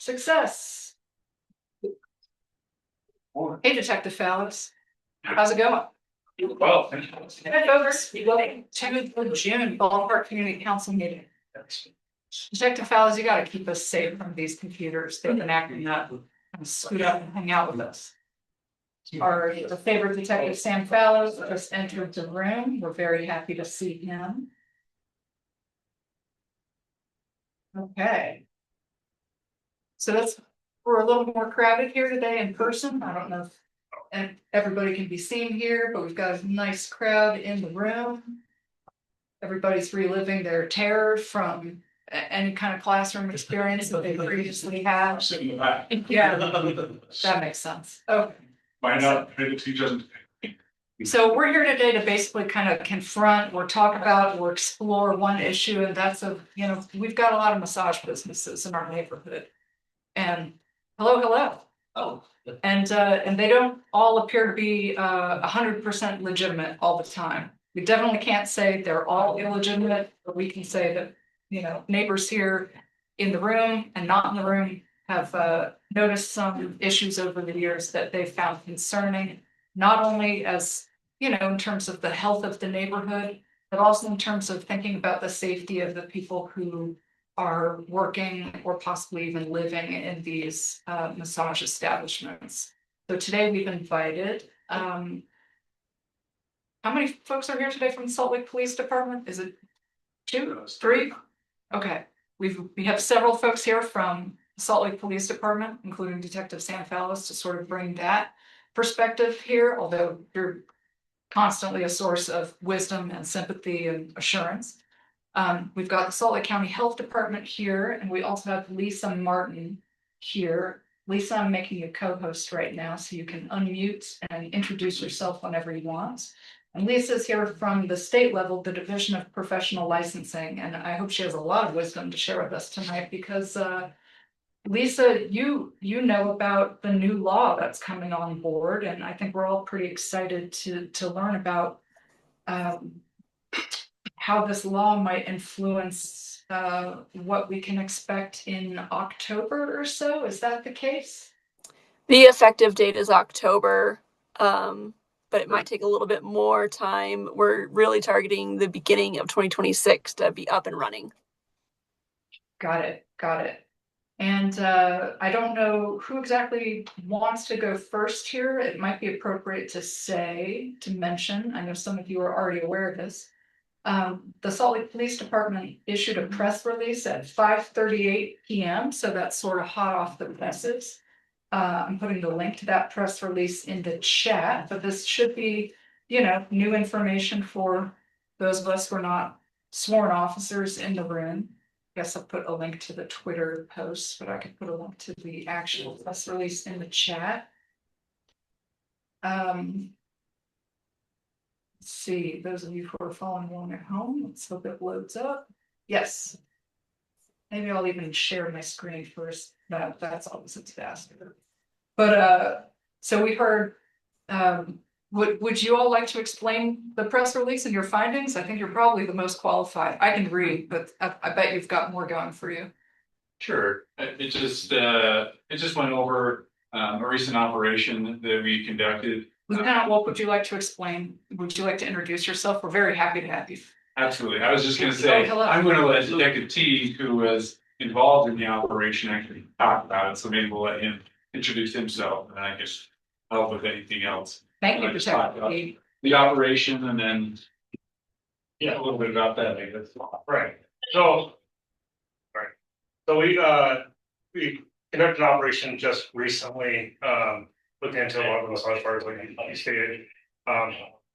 Success. Hey, Detective Fallis. How's it going? Well, Hey, folks. Welcome to the June Ballpark Community Council meeting. Detective Fallis, you gotta keep us safe from these computers. They've been acting up. Scoot up and hang out with us. Our favorite detective, Sam Fallows, just entered the room. We're very happy to see him. Okay. So we're a little more crowded here today in person. I don't know if everybody can be seen here, but we've got a nice crowd in the room. Everybody's reliving their terror from any kind of classroom experience that they previously had. Yeah, that makes sense. Okay. Find out who the teacher. So we're here today to basically kind of confront or talk about or explore one issue, and that's we've got a lot of massage businesses in our neighborhood. And hello. Oh. And they don't all appear to be 100% legitimate all the time. We definitely can't say they're all illegitimate, but we can say that, neighbors here in the room and not in the room have noticed some issues over the years that they found concerning, not only as, in terms of the health of the neighborhood, but also in terms of thinking about the safety of the people who are working or possibly even living in these massage establishments. So today we've invited, how many folks are here today from the Salt Lake Police Department? Is it 2, 3? Okay, we have several folks here from the Salt Lake Police Department, including Detective Sam Fallis, to sort of bring that perspective here, although you're constantly a source of wisdom and sympathy and assurance. We've got the Salt Lake County Health Department here, and we also have Lisa Martin here. Lisa, I'm making you co-host right now, so you can unmute and introduce yourself whenever you want. And Lisa's here from the state level, the Division of Professional Licensing, and I hope she has a lot of wisdom to share with us tonight because Lisa, you know about the new law that's coming on board, and I think we're all pretty excited to learn about how this law might influence what we can expect in October or so. Is that the case? The effective date is October, but it might take a little bit more time. We're really targeting the beginning of 2026 to be up and running. Got it. And I don't know who exactly wants to go first here. It might be appropriate to mention, I know some of you are already aware of this. The Salt Lake Police Department issued a press release at 5:38 p.m. So that's sort of hot off the presses. I'm putting the link to that press release in the chat, but this should be, new information for those of us who are not sworn officers in the room. I guess I'll put a link to the Twitter post, but I could put a link to the actual press release in the chat. Let's see, those of you who are following along at home, let's hope it loads up. Yes. Maybe I'll even share my screen first. That's always a disaster. But so we heard, would you all like to explain the press release and your findings? I think you're probably the most qualified. I can read, but I bet you've got more going for you. Sure. It just went over a recent operation that we conducted. Lieutenant Wolf, would you like to explain? Would you like to introduce yourself? We're very happy to have you. Absolutely. I was just going to say, I'm going to let Detective T, who was involved in the operation, actually talk about it. So maybe we'll let him introduce himself, and I can help with anything else. Thank you, Detective T. The operation, and then a little bit about that. Maybe that's right. So we conducted an operation just recently, looking into a lot of the massage parlors, like you stated.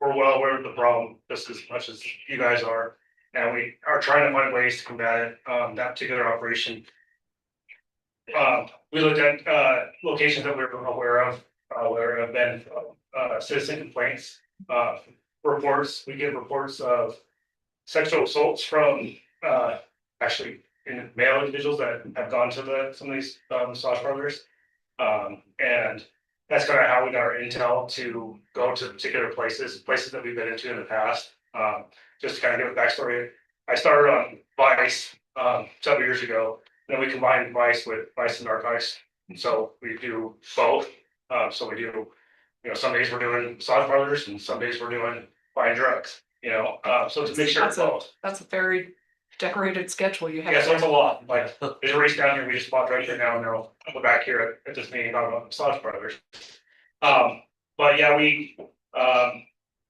We're well aware of the problem just as much as you guys are, and we are trying to find ways to combat it. That particular operation, we looked at locations that we were aware of where there have been citizen complaints, reports. We get reports of sexual assaults from actually male individuals that have gone to some of these massage parlors, and that's kind of how we got our intel to go to particular places that we've been into in the past. Just to kind of give a backstory, I started on Vice several years ago, Then we combine Vice with Vice and Dark Ice. And so we do both. So we do, some days we're doing massage parlors and some days we're doing buying drugs, so it's a mixture of both. That's a very decorated schedule you have. Yeah, so it's a lot. Like, there's a race down here, we just bought right here now, and now we're back here at this meeting talking about massage parlors. But yeah,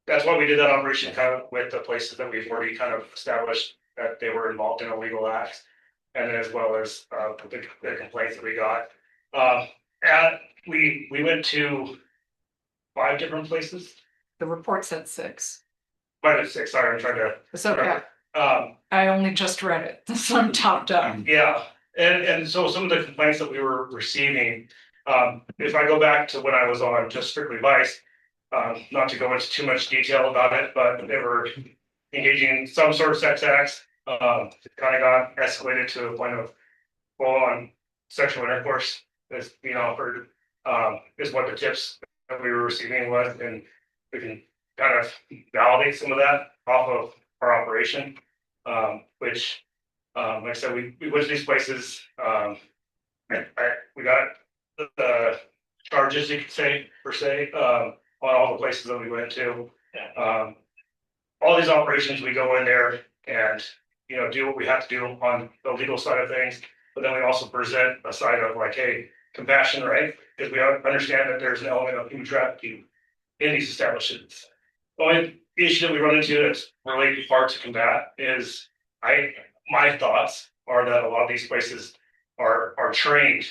that's why we did that operation kind of with the places that we've already kind of established that they were involved in illegal acts. And then as well as the complaints that we got. And we went to 5 different places. The report said 6. 5 to 6, sorry, I'm trying to. It's okay. I only just read it, so I'm topped up. Yeah, and so some of the complaints that we were receiving, if I go back to when I was on just strictly Vice, not to go into too much detail about it, but they were engaging in some sort of sex acts. It kind of got escalated to a point of full-on sexual intercourse is being offered, is what the tips that we were receiving was, and we can kind of validate some of that off of our operation, which, like I said, we went to these places. We got the charges, you could say, per se, on all the places that we went to. All these operations, we go in there and do what we have to do on the legal side of things, but then we also present a side of like, hey, compassion, right? Because we understand that there's an element of human trafficking in these establishments. The only issue that we run into that's really hard to combat is my thoughts are that a lot of these places are trained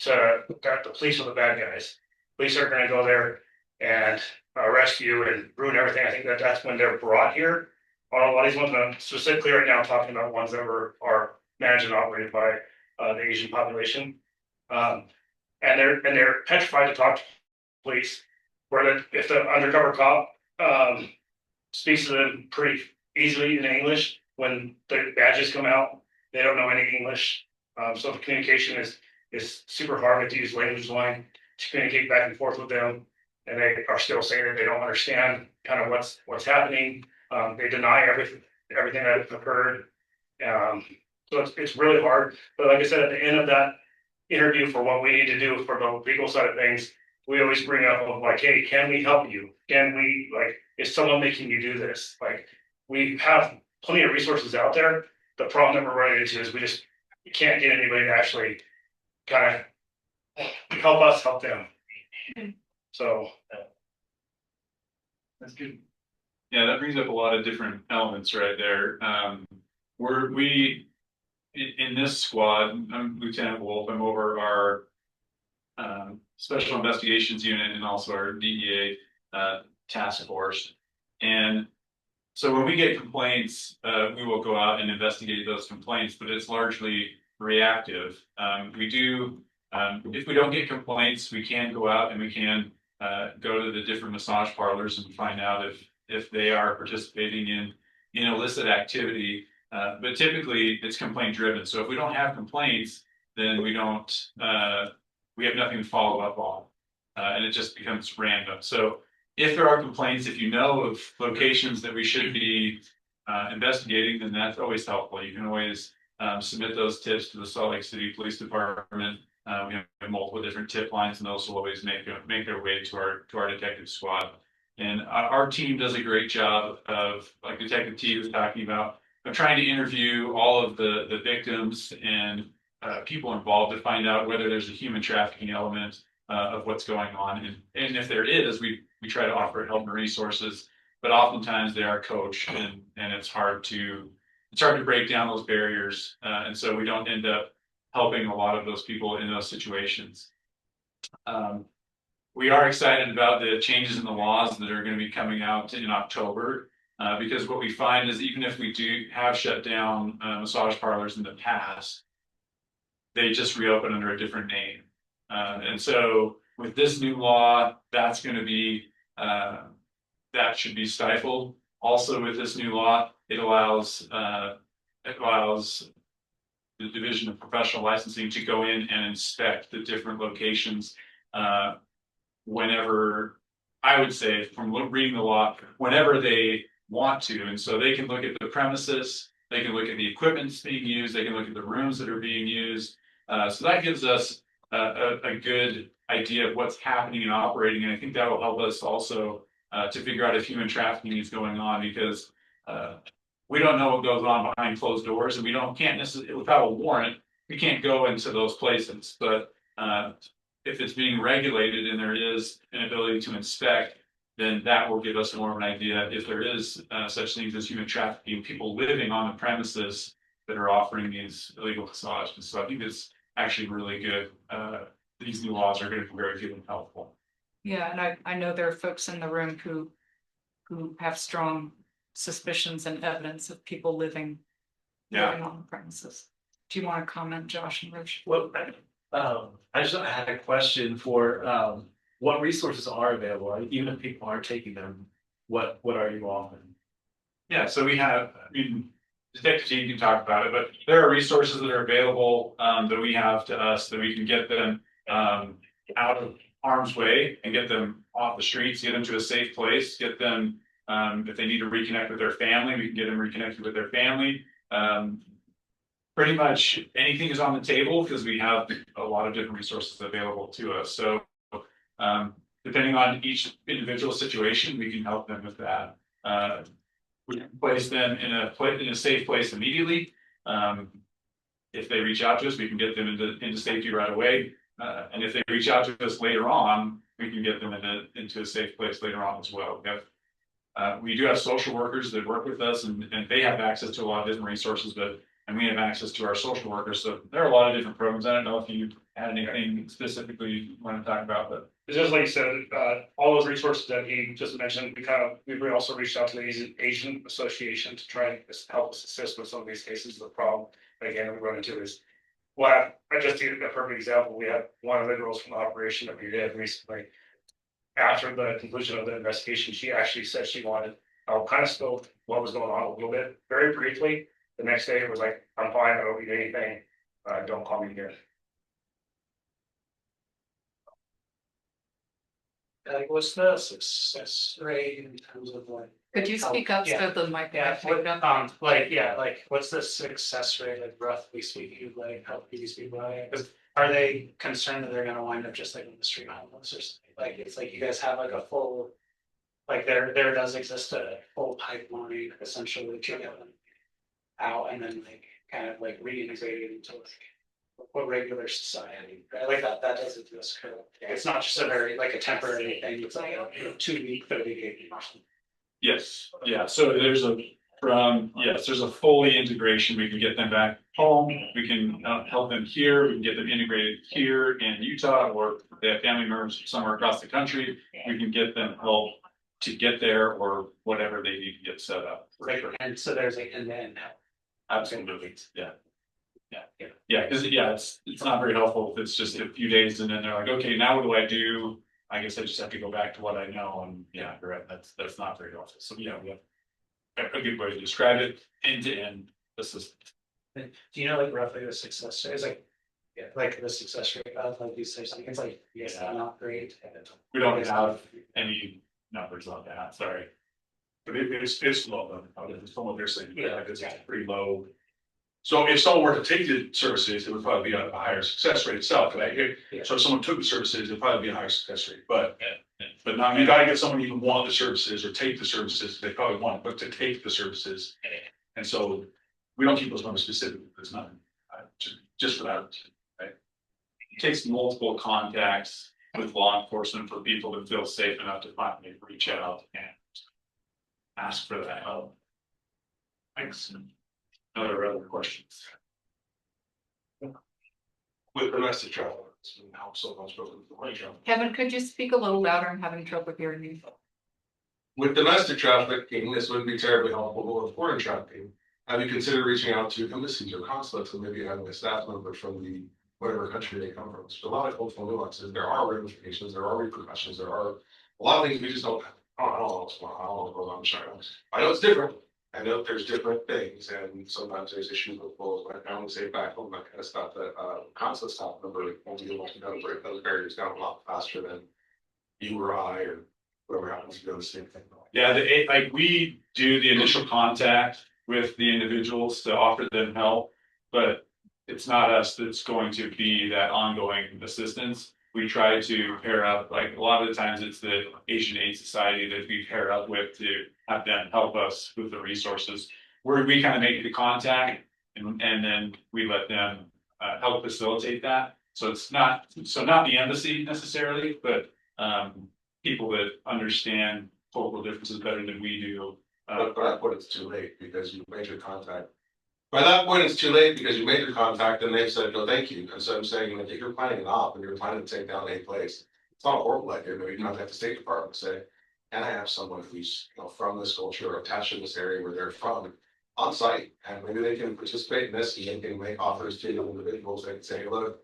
that the police are the bad guys. Police are going to go there and arrest you and ruin everything. I think that's when they're brought here. On a lot of these ones, I'm specifically right now talking about ones that are managed and operated by the Asian population, and they're petrified to talk to police. Where if the undercover cop speaks to them pretty easily in English, when the badges come out, they don't know any English. So the communication is super hard to use language line to communicate back and forth with them, and they are still saying that they don't understand kind of what's happening. They deny everything that occurred. So it's really hard. But like I said, at the end of that interview for what we need to do for the legal side of things, we always bring up of like, hey, can we help you? Can we, like, is someone making you do this? Like, we have plenty of resources out there. The problem that we're running into is we can't get anybody to actually kind of help us help them. So that's good. Yeah, that brings up a lot of different elements right there. We in this squad, I'm Lieutenant Wolf. I'm over our Special Investigations Unit and also our DEA task force. And so when we get complaints, we will go out and investigate those complaints, but it's largely reactive. We do, if we don't get complaints, we can go out and we can go to the different massage parlors and find out if they are participating in illicit activity. But typically it's complaint driven. So if we don't have complaints, then we have nothing to follow up on, and it just becomes random. So if there are complaints, if you know of locations that we should be investigating, then that's always helpful. You can always submit those tips to the Salt Lake City Police Department. We have multiple different tip lines, and those will always make their way to our detective squad. And our team does a great job of, like Detective T was talking about, of trying to interview all of the victims and people involved to find out whether there's a human trafficking element of what's going on. And if there is, we try to offer help and resources, but oftentimes they are coached and it's hard to break down those barriers. And so we don't end up helping a lot of those people in those situations. We are excited about the changes in the laws that are going to be coming out in October, because what we find is even if we do have shut down massage parlors in the past, they just reopen under a different name. And so with this new law, that's going to be, that should be stifled. Also with this new law, it allows the Division of Professional Licensing to go in and inspect the different locations whenever, I would say from reading the law, whenever they want to. And so they can look at the premises They can look at the equipment that's being used. They can look at the rooms that are being used. So that gives us a good idea of what's happening and operating. And I think that will help us also to figure out if human trafficking is going on, because we don't know what goes on behind closed doors, and can't necessarily, without a warrant, we can't go into those places. But if it's being regulated and there is an ability to inspect, then that will give us more of an idea if there is such things as human trafficking, people living on the premises that are offering these illegal massages. So I think it's actually really good. These new laws are going to be very good and helpful. Yeah, and I know there are folks in the room who have strong suspicions and evidence of people living on the premises. Do you want to comment, Josh and Rich? Well, I had a question for what resources are available, like, even if people aren't taking them. What are you offering? Yeah, so we have, I mean, Detective T can talk about it, but there are resources that are available that we have to us that we can get them out of harm's way and get them off the streets, get them to a safe place, get them, if they need to reconnect with their family, we can get them reconnected with their family. Pretty much anything is on the table because we have a lot of different resources available to us. So depending on each individual situation, we can help them with that. We can place them in a safe place immediately. If they reach out to us, we can get them into safety right away. And if they reach out to us later on, we can get them into a safe place later on as well. We do have social workers that work with us, and they have access to a lot of different resources, and we have access to our social workers. So there are a lot of different programs. I don't know if you had anything specifically you want to talk about, but It's just like you said, all those resources that he just mentioned, we've also reached out to the Asian Association to try and help us assist with some of these cases. The problem, again, we run into is, well, I just gave a perfect example. We had one of the girls from the operation that we did recently. After the conclusion of the investigation, she actually said she wanted, kind of spilled what was going on a little bit, very briefly. The next day it was like, I'm fine, I don't need anything, don't call me again. Like, what's the success rate in terms of like? Could you speak up so the mic can pick it up? Like what's the success rate, like roughly speaking, like how these people are? Because are they concerned that they're gonna wind up just like in the street homeless or something? Like, it's like you guys have like a full, like there does exist a full pipeline essentially to get them out and then like kind of like reintegrated into like a regular society, right? Like that does exist. It's not just a very like a temporary thing. It's like a 2-week, 30-day or something. yes, yeah. So there's a fully integration. We can get them back home. We can help them here. We can get them integrated here in Utah, or if they have family members somewhere across the country. We can get them help to get there or whatever they need to get set up. Right. And so there's like end-to-end help. Absolutely, yeah. Because it's not very helpful if it's just a few days and then they're like, okay, now what do I do? I guess I just have to go back to what I know, and yeah, you're right. That's not very helpful. So yeah, we have a good way to describe it, end-to-end assistance. Do you know like roughly the success rate? It's like, yeah, like the success rate of like these types of things. It's like, yes, not great. We don't have any numbers on that, sorry. But it's low, from what they're saying, Yeah. it's pretty low. So if someone were to take the services, it would probably be a higher success rate itself, right? So if someone took the services, it'd probably be a higher success rate, but now you gotta get someone to even want the services or take the services, they probably want, but to take the services. And so we don't keep those numbers specifically, it's not, just for that, right? It takes multiple contacts with law enforcement for people to feel safe enough to finally reach out and ask for that help. Thanks. Other questions? With domestic travel, it's been helped so much with the white travel. Kevin, could you speak a little louder? I'm having trouble hearing you. With domestic trafficking, this wouldn't be terribly helpful, but with foreign trafficking, have you considered reaching out to embassies or consulates and maybe having a staff member from the whatever country they come from? So a lot of cultural nuances, there are ramifications, there are repercussions, there are a lot of things we just don't have. I don't know what's going on, I don't know what's going on in China. I know it's different. I know there's different things, and sometimes there's issues with both. Like I would say back home, that kind of stuff that consulate staff member won't be able to break those barriers down a lot faster than you or I or whoever happens to do the same thing. Yeah, like we do the initial contact with the individuals to offer them help, but it's not us that's going to be that ongoing assistance. We try to pair up, like a lot of the times it's the Asian Aid Society that we pair up with to have them help us with the resources. Where we kind of make the contact and then we let them help facilitate that. So it's not the embassy necessarily, but people that understand local differences better than we do. But by that point, it's too late because you made your contact. By that point, it's too late because you made your contact and they've said, no, thank you. And so I'm saying, like, if you're planning an op and you're planning to take down a place, it's not a horrible idea. Maybe contact the State Department and say, can I have someone who's, you know, from this culture or attached to this area where they're from on site? And maybe they can participate in this and they can make offers to individuals. They can say, look,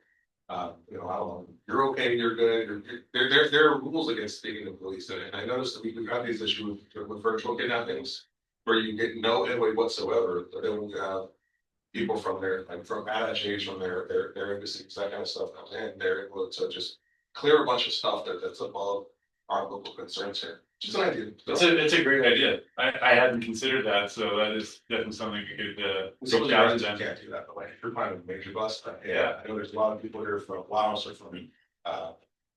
you know, I don't know, you're okay, you're good. There are rules against speaking to police. And I noticed that we've got these issues with virtual kidnappings where you get no headway whatsoever. But then we have people from their, like from attachés from their embassies, that kind of stuff comes in. They're able to just clear a bunch of stuff that's above our local concerns here. Just an idea. It's a great idea. I hadn't considered that, so that is definitely something we could Some of reach the out others to you them. can't do that, but like if you're planning a major bus, Yeah. I know there's a lot of people here from Laos or from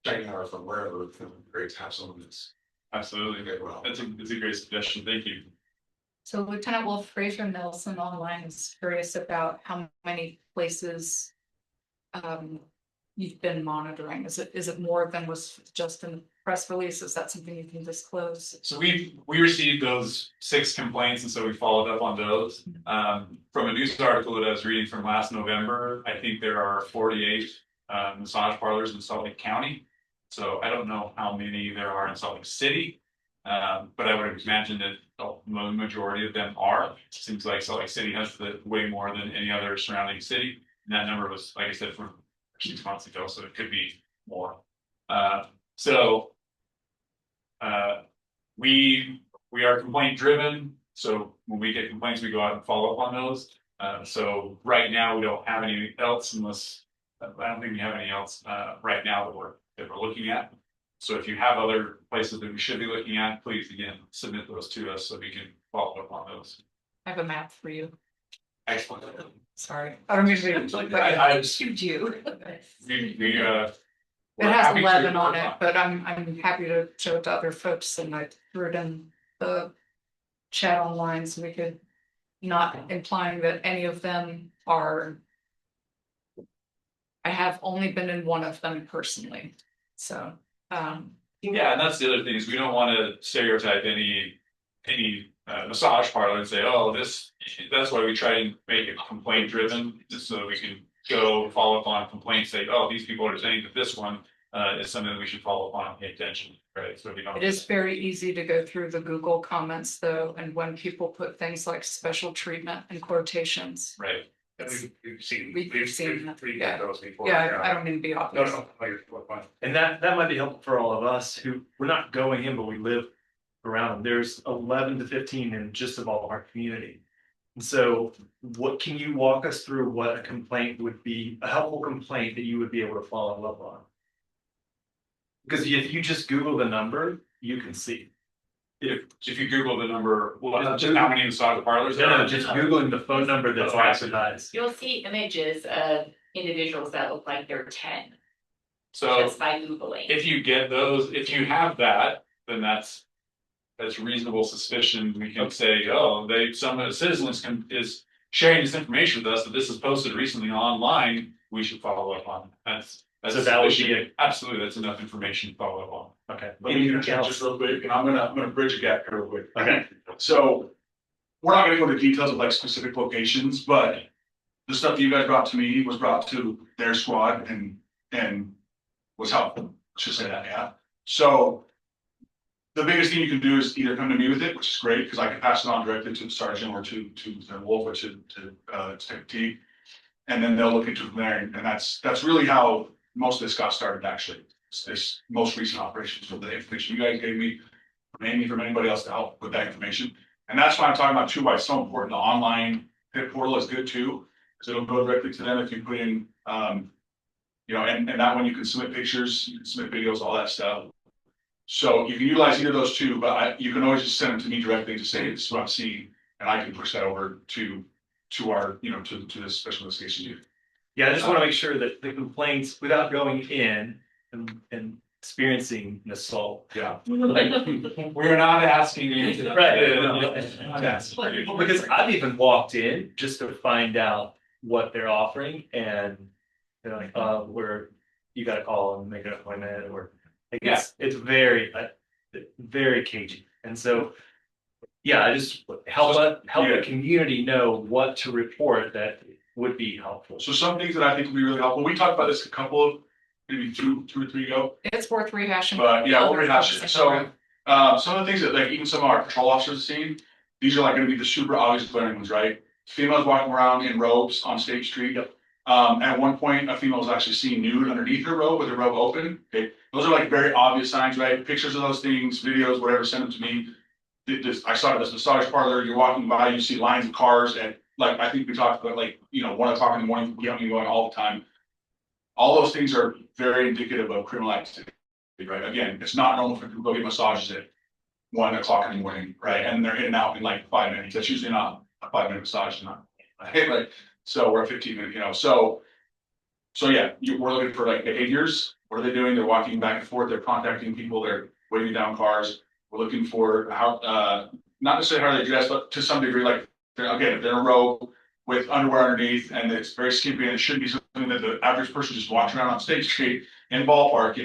China or from wherever. It's great to have someone that's Absolutely. good. Well, It's a great suggestion. Thank you. So Lieutenant Wolf Fraser Nelson online is curious about how many places you've been monitoring. Is it more than was just in the press release? Is that something you can disclose? So we received those 6 complaints, and so we followed up on those. From a news article that I was reading from last November, I think there are 48 massage parlors in Salt Lake County. So I don't know how many there are in Salt Lake City, but I would imagine that the majority of them are. It seems like Salt Lake City has way more than any other surrounding city. And that number was, like I said, from 6 months ago, so it could be more. We are complaint driven. So when we get complaints, we go out and follow up on those. So right now we don't have any else unless I don't think we have any else right now that we're looking at. So if you have other places that we should be looking at, please again submit those to us so we can follow up on those. I have a map for you. excellent. Sorry, I don't mean to be like I shoot you. We're It has happy to 11 on work it, but I'm happy to show it to other folks, and I threw it in the chat online so we could, not implying that any of them are. I have only been in one of them personally, so. Yeah, and that's the other thing is we don't want to stereotype any massage parlor and say, oh, that's why we try and make it complaint driven, just so that we can go follow up on complaints, say, oh, these people are saying that this one is something that we should follow up on and pay attention, right? So we don't. It is very easy to go through the Google comments though, and when people put things like special treatment in quotations. Right. And we've seen that, we've yeah. got those before. Yeah, I don't mean to be No, obvious. no, you're fine. And that might be helpful for all of us who, we're not going in, but we live around them. There's 11 to 15 in just about our community. And so what can you walk us through what a complaint would be, a helpful complaint that you would be able to follow up on? Because if you just Google the number, you can see. If you Google the number, just how many massage parlors there No, are. just Googling the phone number that's advertised. You'll see images of individuals that look like they're 10 So just by Googling. if you get those, if you have that, then that's reasonable suspicion. We can say, oh, some of the citizens is sharing this information with us that this is posted recently online. We should follow up on. That's So that would be sufficient. Absolutely, that's enough information to follow up on. Okay. Let me interject just real quick, and I'm gonna bridge a gap here real quick. Okay. So we're not gonna go into details of like specific locations, but the stuff that you guys brought to me was brought to their squad and was helpful. Let's just say that, yeah. So the biggest thing you can do is either come to me with it, which is great, because I can pass it on directly to the sergeant or to Wolf or to Detective T. And then they'll look into it from there, and that's really how most of this got started, actually. This most recent operations with the information you guys gave me, from Amy, from anybody else to help with that information. And that's why I'm talking about too, why it's so important. The online pit portal is good too, because it'll go directly to them if you put in, you know, and that one you can submit pictures, you can submit videos, all that stuff. So you can utilize either of those two, but you can always just send them to me directly to say, this is what I'm seeing. And I can push that over to our, to this special investigation unit. Yeah, I just want to make sure that the complaints, without going in and experiencing an assault. Yeah. We're not asking you to. Because I've even walked in just to find out what they're offering, and they're like, you gotta call and make an appointment, or like, it's very, very cagey. And so, yeah, I just help the community know what to report that would be helpful. So some things that I think would be really helpful, we talked about this a couple of, maybe two or three ago, It's worth rehashing. but yeah, we'll rehash it. So, some of the things that like even some of our patrol officers have seen, these are like gonna be the super obvious glaring ones, right? Females walking around in robes on State Street. Yep. At one point, a female was actually seen nude underneath her robe with her robe open. Okay, those are like very obvious signs, right? Pictures of those things, videos, whatever, send them to me. I saw this massage parlor, you're walking by, you see lines of cars at, like, I think we talked about, like, 1 o'clock in the morning, going all the time. All those things are very indicative of criminal activity, right? Again, it's not normal for people to go get massages at 1 o'clock in the morning, right? And they're in and out in like 5 minutes. That's usually not a 5-minute massage, not like, so we're a 15-minute, so yeah, we're looking for like behaviors. What are they doing? They're walking back and forth, they're contacting people, they're waving down cars. We're looking for how, not necessarily how they dress, but to some degree, like, if they're in a robe with underwear underneath and it's very skimpy, and it should be something that the average person just walks around on State Street in Ballpark,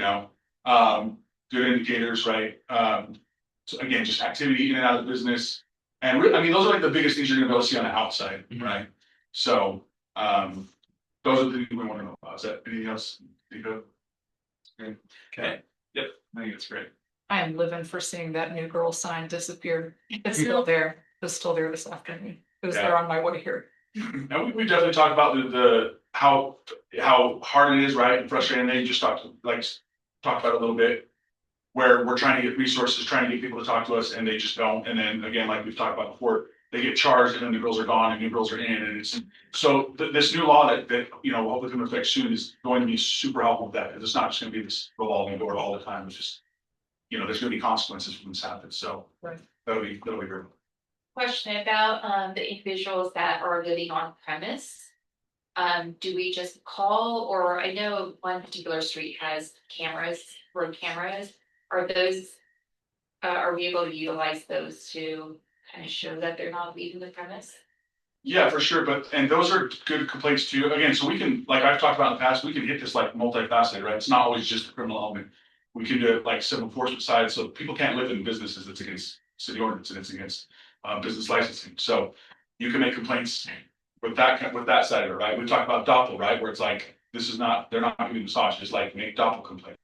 good indicators, right? So again, just activity in and out of the business. And those are like the biggest things you're gonna be able to see on the outside, right? So, those are the things we want to know about. Is that anything else? Okay, yep, I think it's great. I am living for seeing that new girl sign disappear. It's still there. It's still there this afternoon. It was there on my way here. And we definitely talked about how hard it is, right? And frustrating. They just talked about it a little bit, where we're trying to get resources, trying to get people to talk to us, and they just don't. And then again, like we've talked about before, they get charged, and then the girls are gone, and new girls are in, and it's so this new law that will hopefully come into effect soon is going to be super helpful with that, because it's not just going to be this revolving door all the time. It's just there's going to be consequences when this happens. So right. that'll be great. Question about the individuals that are living on premise. Do we just call, or I know one particular street has road cameras. Are we able to utilize those to kind of show that they're not leaving the premise? Yeah, for sure. And those are good complaints too. Again, so we can, like I've talked about in the past, we can hit this like multifaceted, right? It's not always just the criminal element. We can do it like civil enforcement side, so people can't live in businesses that's against city ordinance and it's against business licensing. So you can make complaints with that side of it, right? We talked about Doppel, right? Where it's like, they're not giving massages, like make Doppel complaints.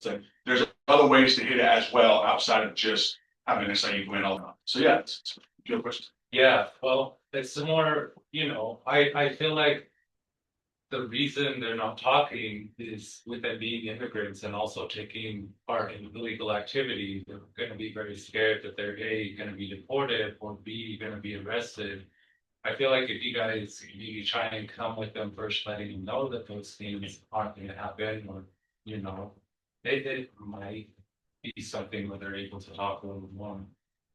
So there's other ways to hit it as well outside of just having an SIU go in all the time. So yeah, it's a good question. Yeah, well, it's more, I feel like the reason they're not talking is with them being immigrants and also taking part in illegal activity, they're going to be very scared that they're A, going to be deported, or B, going to be arrested. I feel like if you guys maybe try and come with them first, letting them know that those things aren't going to happen, or, it might be something where they're able to talk a little more.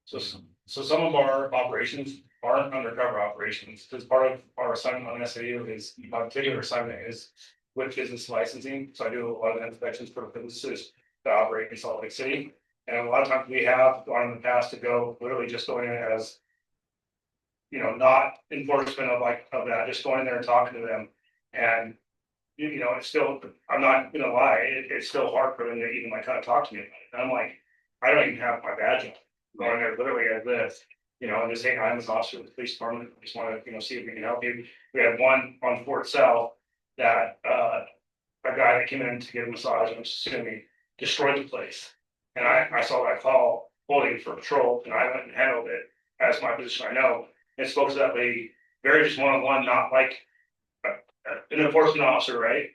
So some of our operations aren't undercover operations, because part of our assignment on SAU is, my particular assignment is with business licensing. So I do a lot of inspections for businesses that operate in Salt Lake City. And a lot of times we have gone in the past to go literally just going in as, not enforcement of that, just going in there and talking to them. And, it's still, I'm not gonna lie, it's still hard for them to even kind of talk to me about it. And I'm like, I don't even have my badge on. Going there literally as this, and just saying, I'm an officer of the police department, I just want to, see if we can help you. We had one on Fort South that, a guy that came in to get a massage, I'm assuming, destroyed the place. And I saw that call holding for patrol, and I went and handled it as my position. I know, and spoke to that lady, very just one-on-one, not like an enforcement officer, right?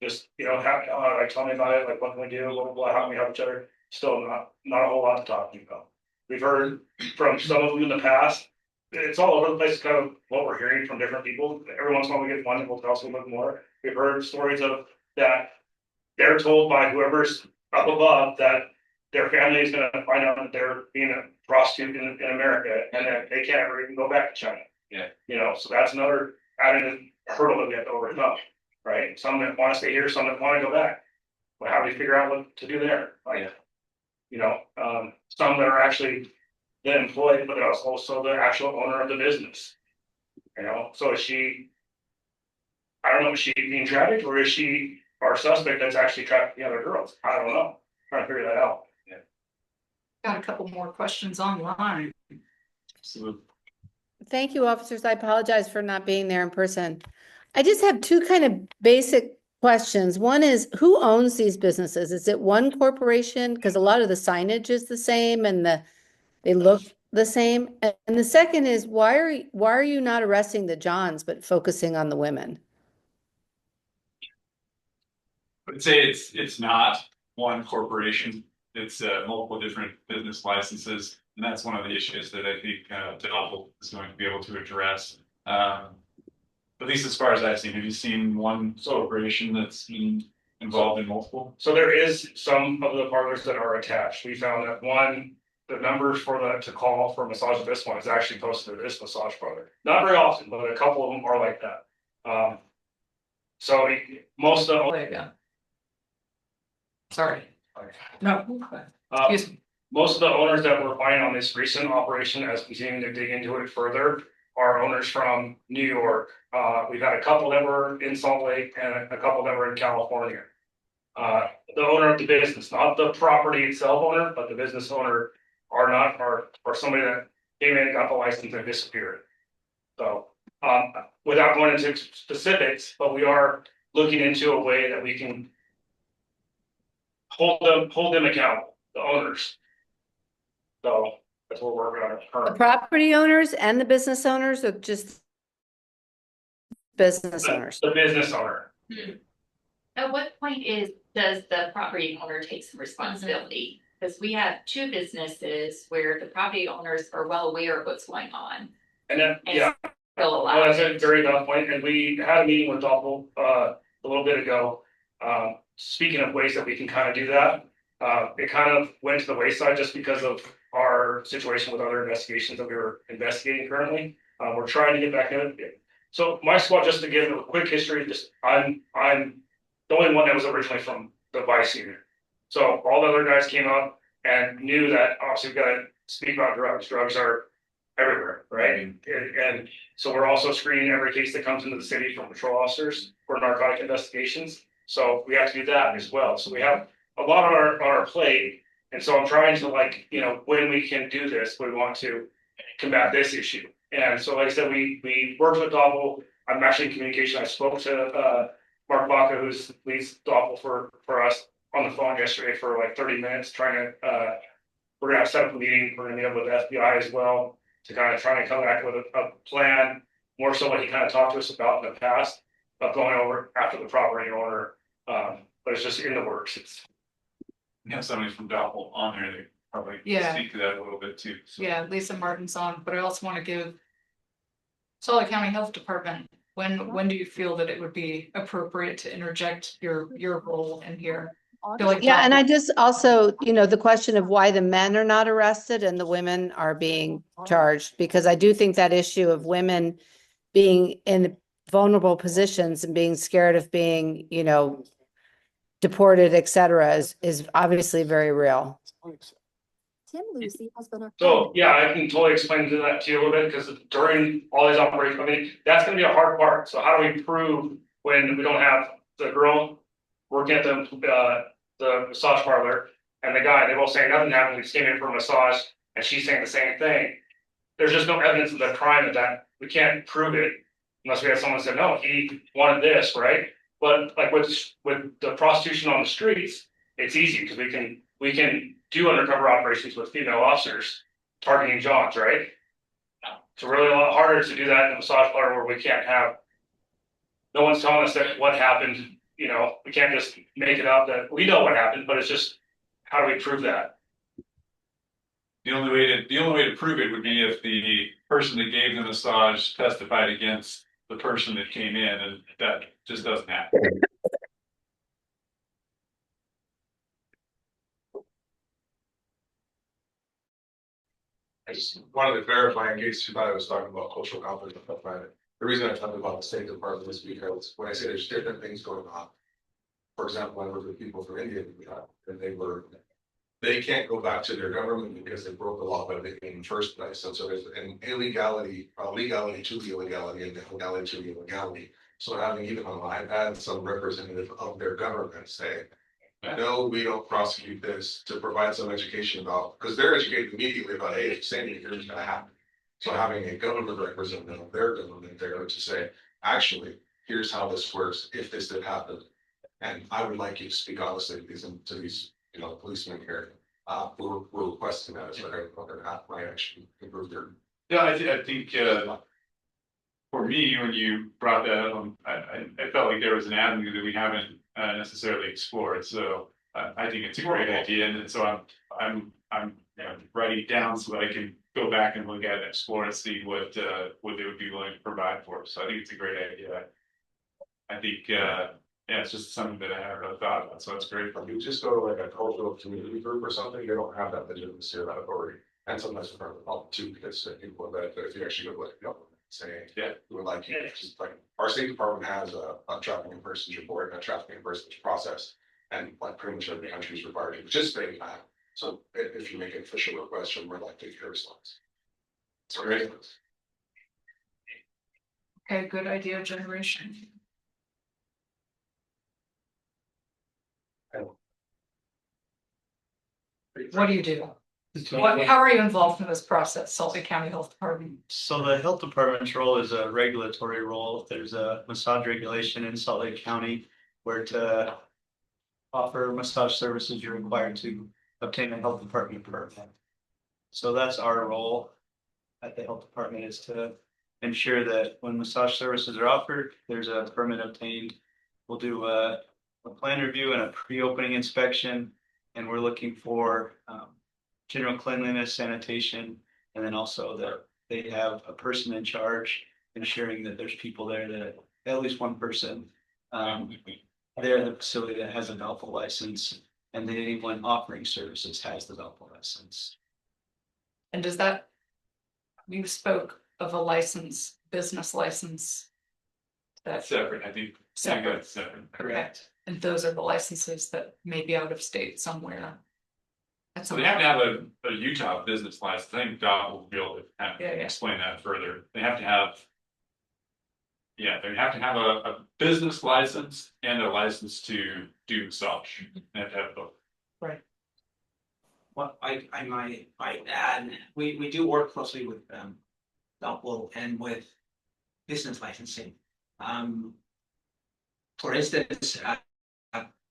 Just, tell me about it, like, what can we do, blah, blah, blah, how can we help each other? Still not a whole lot to talk to you about. We've heard from some of them in the past. It's all over the place, kind of what we're hearing from different people. Every once in a while we get one that will tell us a little bit more. We've heard stories of that they're told by whoever's up above that their family is going to find out that they're being prostitute in America, and then they can't ever even go back to China. Yeah. You know, so that's another added hurdle that we have to overcome, right? Some that want to stay here, some that want to go back. Well, how do we figure out what to do there? Like, you know, some that are actually the employee, but also the actual owner of the business. You know, so is she, I don't know, is she being trafficked, or is she our suspect that's actually trafficking the other girls? I don't know. Trying to figure that out. Got a couple more questions online. Absolutely. Thank you, officers. I apologize for not being there in person. I just have two kind of basic questions. One is, who owns these businesses? Is it one corporation? Because a lot of the signage is the same and they look the same. And the second is, why are you not arresting the Johns but focusing on the women? I would say it's not one corporation. It's multiple different business licenses, and that's one of the issues that I think Development is going to be able to address. At least as far as I've seen, have you seen one corporation that's been involved in multiple? So there is some of the parlors that are attached. We found that one, the numbers to call for massage at this one is actually posted to this massage parlor. Not very often, but a couple of them are like that. So most of Play again. Sorry. No. Excuse me. most of the owners that we're finding on this recent operation, as we continue to dig into it further, are owners from New York. We've had a couple that were in Salt Lake and a couple that were in California. The owner of the business, not the property itself owner, but the business owner are somebody that came in and got the license and disappeared. So, without going into specifics, but we are looking into a way that we can hold them accountable, the owners. So that's what we're working on The currently. property owners and the business owners, or just business owners? The business owner. At what point does the property owner take some responsibility? Because we have two businesses where the property owners are well aware of what's going on. And then, And yeah, still allow well, that's a it. very good point, and we had a meeting with Doppel, a little bit ago. Speaking of ways that we can kind of do that, it kind of went to the wayside just because of our situation with other investigations that we were investigating currently. We're trying to get back in it. So my squad, just to give a quick history, I'm the only one that was originally from the Vice unit. So all the other guys came up and knew that obviously we've got to speak about drugs. Drugs are everywhere, right? And so we're also screening every case that comes into the city from patrol officers for narcotic investigations. So we have to do that as well. So we have a lot on our plate. And so I'm trying to, like, you know, when we can do this, we want to combat this issue. And so, like I said, we worked with Doppel. I'm actually in communication. I spoke to Mark Baca, who's leads Doppel for us, on the phone yesterday for like 30 minutes, trying to we're gonna have set up a meeting. We're gonna meet up with the FBI as well to kind of try to come back with a plan, more so what he kind of talked to us about in the past, of going over after the property owner. But it's just in the works. You have somebody from Doppel on there that probably Yeah. speak to that a little bit too. So. Yeah, Lisa Martin's on, but I also want to give Solid County Health Department, when do you feel that it would be appropriate to interject your role in here? Feel like Yeah, and Doppel- I just also, the question of why the men are not arrested and the women are being charged, because I do think that issue of women being in vulnerable positions and being scared of being, deported, et cetera, is obviously very real. Tim Lucy has been. So, yeah, I can totally explain that to you a little bit, because during all these operations, I mean, that's gonna be a hard part. So how do we prove when we don't have the girl working at the massage parlor and the guy, they both saying nothing happened, we just came in for a massage, and she's saying the same thing. There's just no evidence of the crime that we can't prove it unless we have someone say, no, he wanted this, right? But like with the prostitution on the streets, it's easy because we can do undercover operations with female officers targeting Johns, right? It's really a lot harder to do that in a massage parlor where we can't have, no one's telling us that what happened, we can't just make it up that we know what happened, but it's just, how do we prove that? The only way to prove it would be if the person that gave the massage testified against the person that came in, and that just doesn't happen. I just wanted to verify in case you thought I was talking about cultural conflict. The reason I talked about the State Department is because when I say there's different things going on. For example, I worked with people from India, and they can't go back to their government because they broke the law by the in the first place. And so there's an illegality, legality to the illegality and the legality to the illegality. So having even on my iPad, some representative of their government say, no, we don't prosecute this, to provide some education about, because they're educated immediately about, hey, if Sandy here is gonna happen. So having a government representative of their government there to say, actually, here's how this works if this did happen. And I would like you to speak honestly to these, policemen here. We're requesting that as whether that might actually improve their. Yeah, I think, for me, when you brought that up, I felt like there was an avenue that we haven't necessarily explored, so I think it's a great idea, and so I'm writing down so that I can go back and look at it, and explore and see what they would be willing to provide for us. So I think it's a great idea. I think, yeah, it's just something that I haven't really thought about, so it's great. If you just go to like a cultural community group or something, they don't have that legitimacy or that authority. And sometimes it's part of the problem too, because people that if you actually go to like government saying, yeah, we would like you, just like our State Department has a trafficking persons report and a trafficking persons process. And like pretty much every country is required to participate in that. So if you make an official request, you're more likely to get a response. It's great. Okay, good idea generation. What do you do? How are you involved in this process, Salt Lake County Health Department? So the health department's role is a regulatory role. There's a massage regulation in Salt Lake County where to offer massage services, you're required to obtain a health department permit. So that's our role at the health department, is to ensure that when massage services are offered, there's a permit obtained. We'll do a plan review and a pre-opening inspection, and we're looking for general cleanliness, sanitation, and then also that they have a person in charge, ensuring that there's people there, that at least one person there in the facility that has a Valpo license, and that anyone offering services has the Valpo license. And does that, you spoke of a license, business license? That's separate, I think. Separate. Separate. Correct. And those are the licenses that may be out of state somewhere. So they have to have a Utah business license. I think Doc will be able to kind of Yeah. explain that further. They have to have. Yeah, they have to have a business license and a license to do massage. They have to have both. Right. Well, I might add, we do work closely with Doppel and with business licensing. For instance,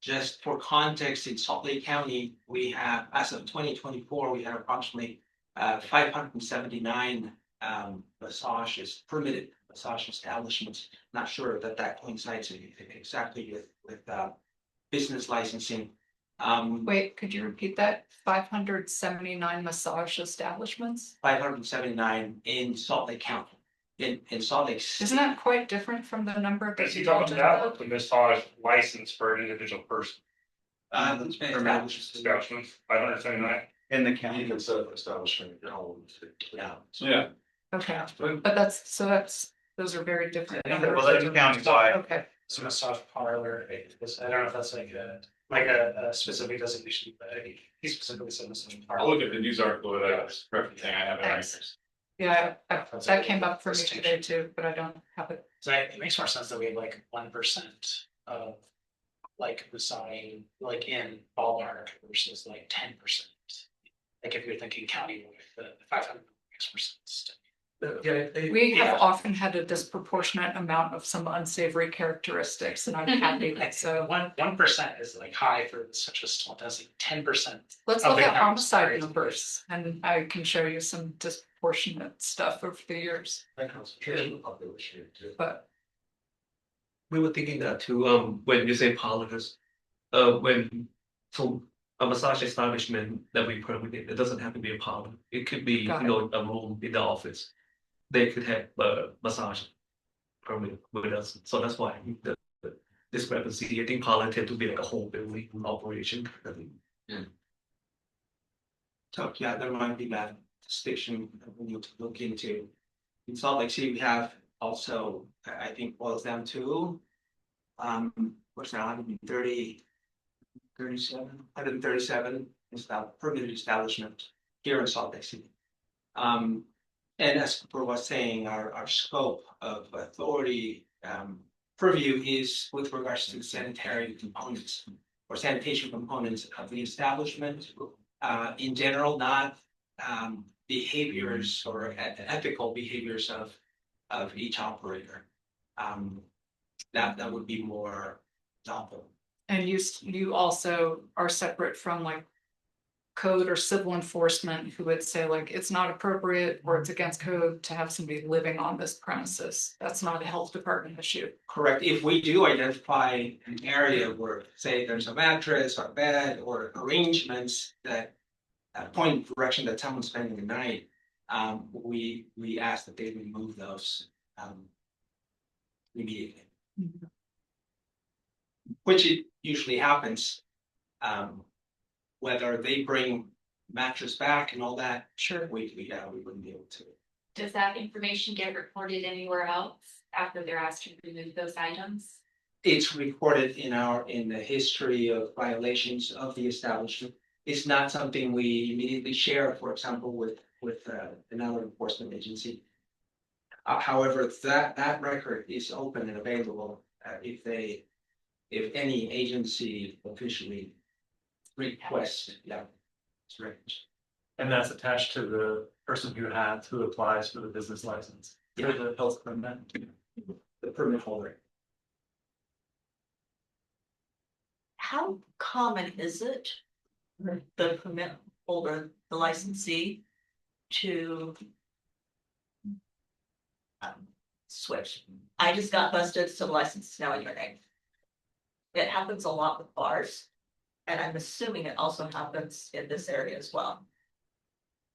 just for context, in Salt Lake County, we have, as of 2024, we have approximately 579 permitted massage establishments. Not sure that coincides exactly with business licensing. Wait, could you repeat that? 579 massage establishments? 579 in Salt Lake County. In Salt Lake. Isn't that quite different from the number that Is he you talking talked about about? the massage license for an individual person? Establishments, 579. In the You county. can set up an establishment in your home. Yeah. Yeah. Okay, but those are very different numbers. Well, that's countywide. Okay, It's a massage parlor. I don't know if that's like a specific designation, but he specifically said massage I'll parlor. look at the news article that I was referencing. I have it right here. yeah, that came up for me today too, but I don't have it. So it makes more sense that we have like 1% of like massage, like in Ballpark versus like 10%. Like if you're thinking county with the 500%. We have often had a disproportionate amount of some unsavory characteristics, and I'm happy that so. 1% is like high for such a small density. 10%. Let's of look the at county's homicide crazy. numbers, and I can show you some disproportionate stuff over the years, but. We were thinking that too, when you say parlors, so a massage establishment that we permitted, it doesn't have to be a parlor. It could be, Got it. a room in the office. They could have a massage permit with us, so that's why the discrepancy. I think parlor tend to be like a whole building operation. So yeah, that might be bad. distinction that we need to look into. In Salt Lake City, we have also, I think boils down to, what's now 137 is that permitted establishment here in Salt Lake City. And as Cooper was saying, our scope of authority purview is with regards to sanitary components or sanitation components of the establishment. In general, not behaviors or ethical behaviors of each operator. That would be more novel. And you also are separate from like code or civil enforcement who would say like it's not appropriate or it's against code to have somebody living on this premises. That's not a health department issue. Correct. If we do identify an area where, say, there's a mattress or bed or arrangements that point in the direction that someone's spending the night, we ask that they remove those immediately. Mhm. Which it usually happens. Whether they bring mattress back and all that, Sure. we wouldn't be able to. Does that information get reported anywhere else after they're asked to remove those items? It's recorded in the history of violations of the establishment. It's not something we immediately share, for example, with another enforcement agency. However, that record is open and available if any agency officially requests that. It's right. And that's attached to the person who applies for the business license. Yeah. Or the health permit. The permit holder. How common is it for the permit holder, the licensee, to switch? I just got busted, so the license is now in your name. It happens a lot with bars, and I'm assuming it also happens in this area as well.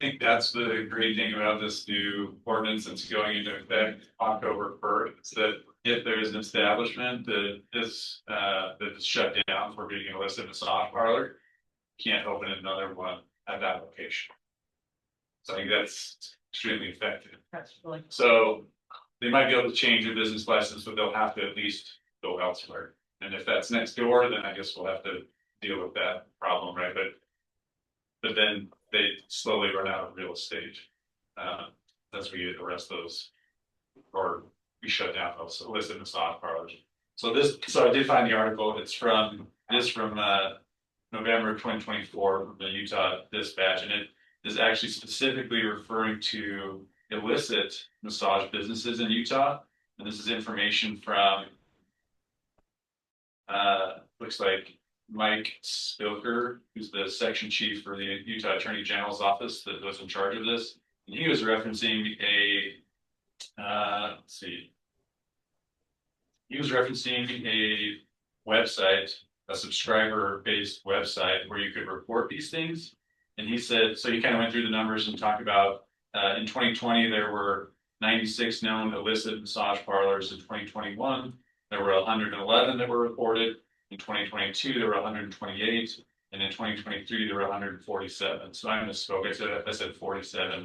I think that's the great thing about this new ordinance that's going into effect October 1st, is that if there's an establishment that is shut down for being an illicit massage parlor, can't open another one at that location. So I think that's extremely effective. That's really So they might be able to change their business license, but they'll have to at least go elsewhere. And if that's next door, then I guess we'll have to deal with that problem, right? But then they slowly run out of real estate. That's where you arrest those, or we shut down those illicit massage parlors. So I did find the article. It's from November 2024 from the Utah Dispatch, and it is actually specifically referring to illicit massage businesses in Utah. And this is information from looks like Mike Spilker, who's the section chief for the Utah Attorney General's office that was in charge of this. And he was referencing he was referencing a website, a subscriber-based website where you could report these things. And he said, so he kind of went through the numbers and talked about in 2020, there were 96 known illicit massage parlors. In 2021, there were 111 that were reported. In 2022, there were 128, and in 2023, there were 147. So I misspoke. I said 47,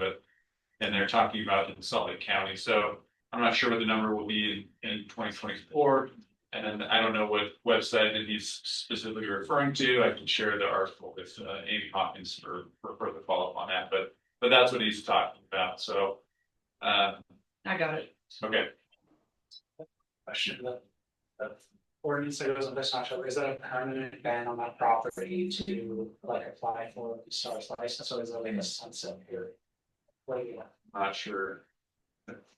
and they're talking about in Salt Lake County. So I'm not sure what the number will be in 2024, and I don't know what website that he's specifically referring to. I can share the article with Amy Hopkins for further follow up on that, but that's what he's talking about. So I got it. Okay. Question that ordinance that goes on this natural, is that a permanent ban on that property to like apply for a massage license, or is it like a sunset period? What do you want? Not sure.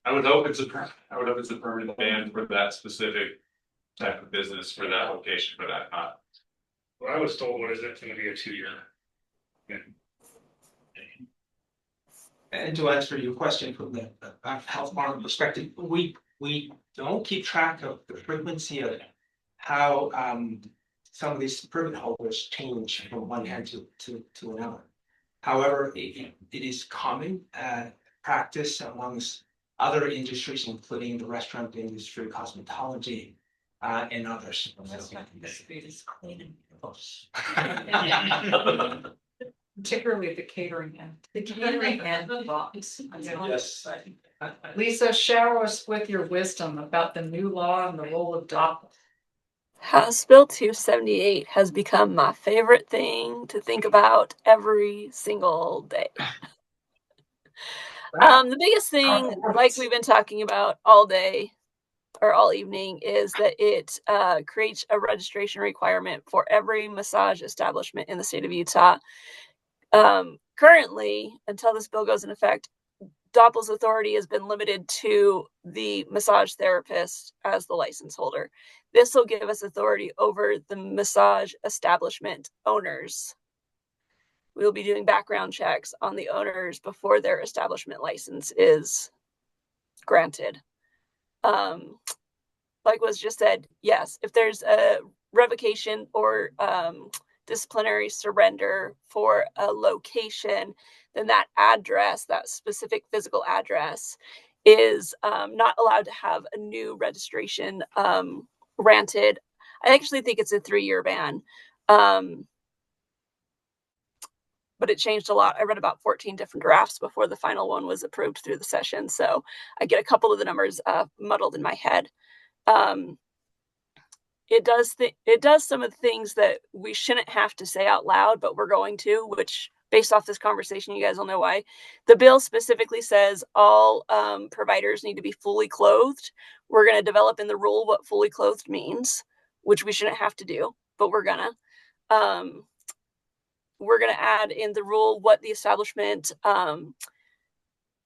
I would hope it's a permanent ban for that specific type of business for that location, but I'm not. What I was told was it's gonna be a 2-year. And to answer your question from the health market perspective, we don't keep track of the frequency of how some of these permit holders change from one hand to another. However, it is common practice amongst other industries, including the restaurant industry, cosmetology, and others. That's not the street is clean and gross. particularly the catering end. The catering and the box. Yes. Lisa, shower us with your wisdom about the new law and the role of DOP. House Bill 278 has become my favorite thing to think about every single day. The biggest thing, like we've been talking about all day or all evening, is that it creates a registration requirement for every massage establishment in the state of Utah. Currently, until this bill goes in effect, DOPL's authority has been limited to the massage therapist as the license holder. This will give us authority over the massage establishment owners. We will be doing background checks on the owners before their establishment license is granted. Like was just said, yes, if there's a revocation or disciplinary surrender for a location, then that address, that specific physical address, is not allowed to have a new registration granted. I actually think it's a 3-year ban. But it changed a lot. I read about 14 different drafts before the final one was approved through the session. So I get a couple of the numbers muddled in my head. It does some of the things that we shouldn't have to say out loud, but we're going to, which based off this conversation, you guys will know why. The bill specifically says all providers need to be fully clothed. We're going to develop in the rule what fully clothed means, which we shouldn't have to do, but we're going to. We're going to add in the rule what the establishment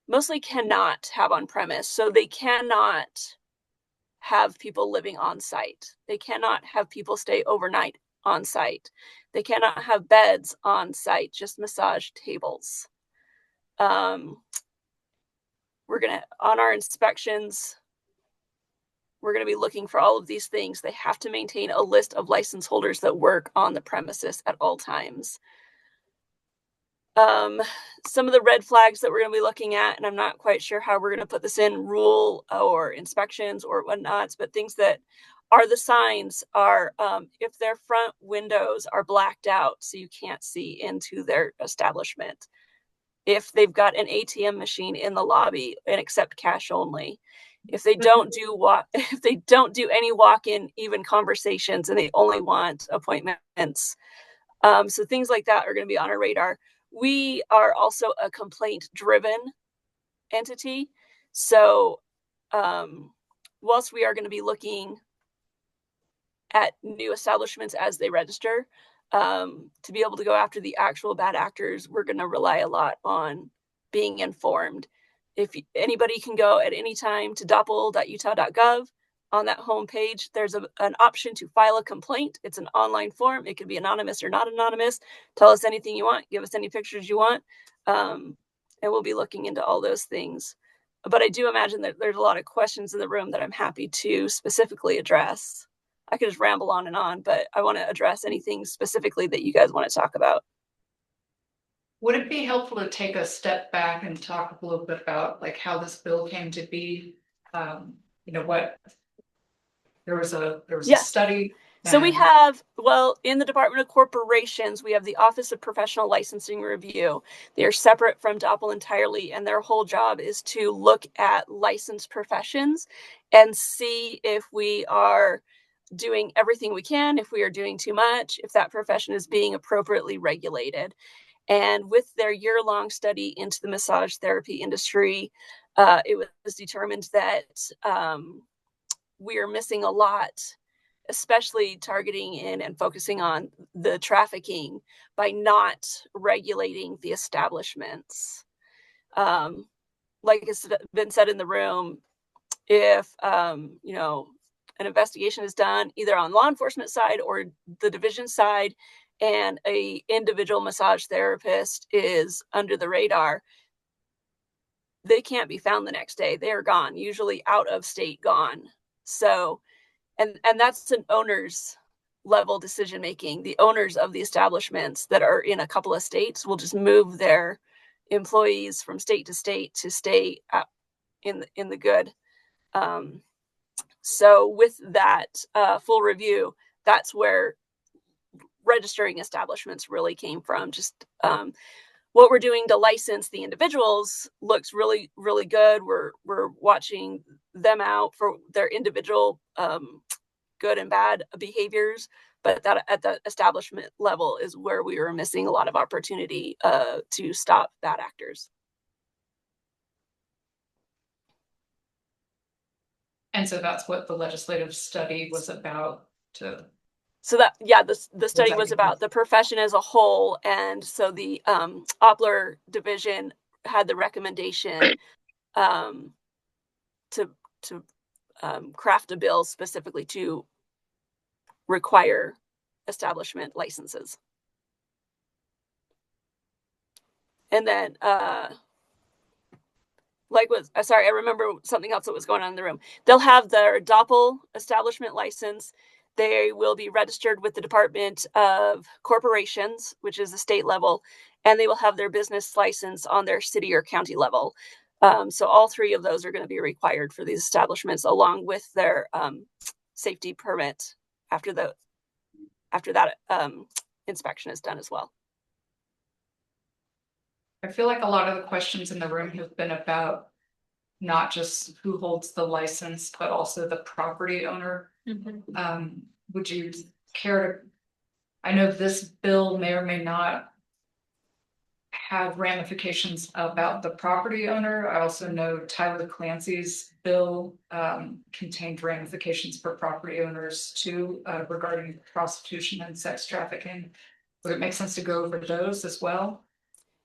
mostly cannot have on premise. So they cannot have people living on site. They cannot have people stay overnight on site. They cannot have beds on site, just massage tables. We're going to, on our inspections, we're going to be looking for all of these things. They have to maintain a list of license holders that work on the premises at all times. Some of the red flags that we're going to be looking at, and I'm not quite sure how we're going to put this in rule or inspections or whatnots, but things that are the signs are if their front windows are blacked out so you can't see into their establishment. If they've got an ATM machine in the lobby and accept cash only. If they don't do any walk-in even conversations and they only want appointments. So things like that are going to be on our radar. We are also a complaint-driven entity. So whilst we are going to be looking at new establishments as they register, to be able to go after the actual bad actors, we're going to rely a lot on being informed. If anybody can go at any time to doppel.utah.gov, on that homepage, there's an option to file a complaint. It's an online form. It can be anonymous or not anonymous. Tell us anything you want. Give us any pictures you want. And we'll be looking into all those things. But I do imagine that there's a lot of questions in the room that I'm happy to specifically address. I could just ramble on, but I want to address anything specifically that you guys want to talk about. Would it be helpful to take a step back and talk a little bit about like how this bill came to be? What there was a study. So we have, in the Department of Corporations, we have the Office of Professional Licensing Review. They are separate from DOPL entirely, and their whole job is to look at licensed professions and see if we are doing everything we can, if we are doing too much, if that profession is being appropriately regulated. And with their year-long study into the massage therapy industry, it was determined that we are missing a lot, especially targeting in and focusing on the trafficking by not regulating the establishments. Like it's been said in the room, if, an investigation is done either on law enforcement side or the division side, and a individual massage therapist is under the radar, they can't be found the next day. They are gone, usually out of state gone. So, and that's an owner's level decision making. The owners of the establishments that are in a couple of states will just move their employees from state to state to stay in the good. So with that full review, that's where registering establishments really came from. Just what we're doing to license the individuals looks really, really good. We're watching them out for their individual good and bad behaviors, but that at the establishment level is where we were missing a lot of opportunity to stop bad actors. And so that's what the legislative study was about to. So that, yeah, the study was about the profession as a whole. And so the Opler division had the recommendation to craft a bill specifically to require establishment licenses. And then I remember something else that was going on in the room. They'll have their Doppel establishment license. They will be registered with the Department of Corporations, which is the state level, and they will have their business license on their city or county level. So all three of those are going to be required for these establishments, along with their safety permit after that inspection is done as well. I feel like a lot of the questions in the room have been about not just who holds the license, but also the property owner. Mm-hmm. Would you care to, I know this bill may or may not have ramifications about the property owner. I also know Tyler Clancy's bill contained ramifications for property owners too, regarding prostitution and sex trafficking. Would it make sense to go over those as well?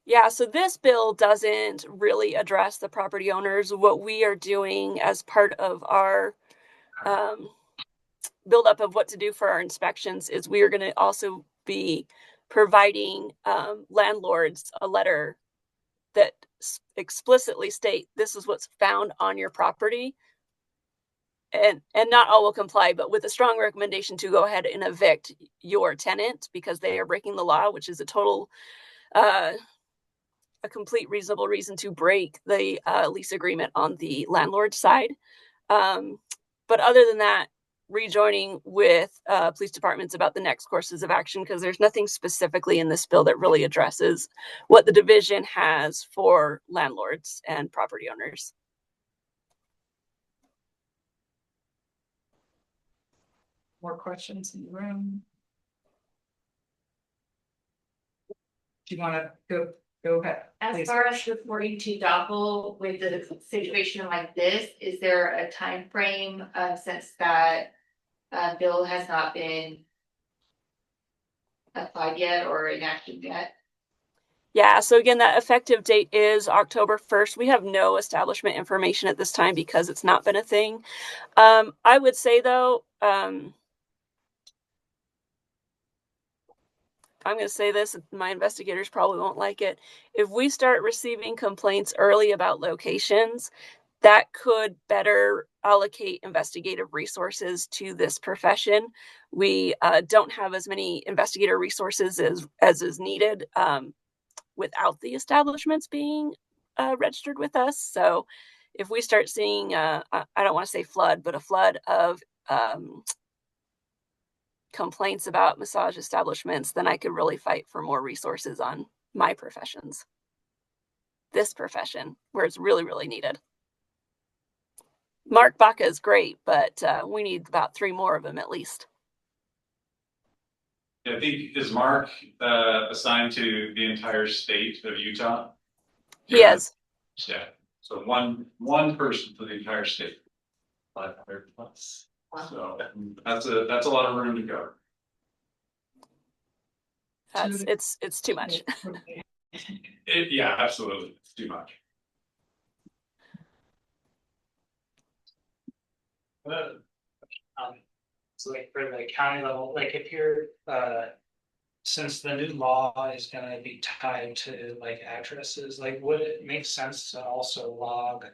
Yeah, so this bill doesn't really address the property owners. What we are doing as part of our buildup of what to do for our inspections is we are going to also be providing landlords a letter that explicitly state this is what's found on your property. And not all will comply, but with a strong recommendation to go ahead and evict your tenant because they are breaking the law, which is a total a complete reasonable reason to break the lease agreement on the landlord side. But other than that, rejoining with police departments about the next courses of action, because there's nothing specifically in this bill that really addresses what the division has for landlords and property owners. More questions in the room? Do you want to go ahead? As please. far as reporting to Doppel with the situation like this, is there a time frame since that bill has not been applied yet or enacted yet? Yeah, so again, that effective date is October 1st. We have no establishment information at this time because it's not been a thing. I would say though, I'm going to say this, my investigators probably won't like it. If we start receiving complaints early about locations, that could better allocate investigative resources to this profession. We don't have as many investigator resources as is needed without the establishments being registered with us. So if we start seeing, I don't want to say flood, but a flood of complaints about massage establishments, then I could really fight for more resources on my professions. This profession, where it's really, really needed. Mark Baca is great, but we need about 3 more of them at least. I think, is Mark assigned to the entire state of Utah? He is. Yeah, so one person for the entire state. 500 plus. So that's a lot of room to go. It's too much. Yeah, absolutely, it's too much. So like for the county level, like if you're since the new law is gonna be tied to like addresses, like would it make sense to also log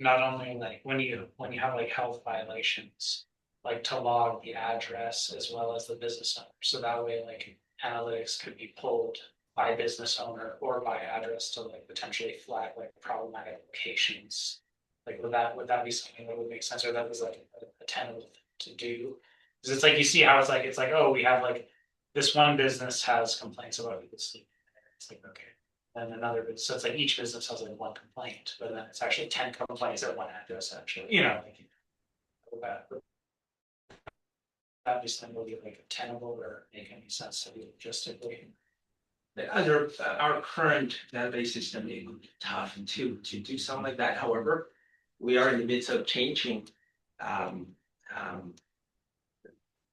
not only like when you have like health violations, like to log the address as well as the business owner, so that way like analytics could be pulled by business owner or by address to like potentially flag like problematic locations. Like would that be something that would make sense, or that was like a tentative to do? Because it's like you see how it's like oh we have like this one business has complaints about people sleeping there. It's like, okay. And another, so it's like each business has like one complaint, but then it's actually 10 complaints at one address, actually, you know. Like, that just will be like tenable or make any sense to be logistically. Under our current database system, it would be tough to do something like that. However, we are in the midst of changing our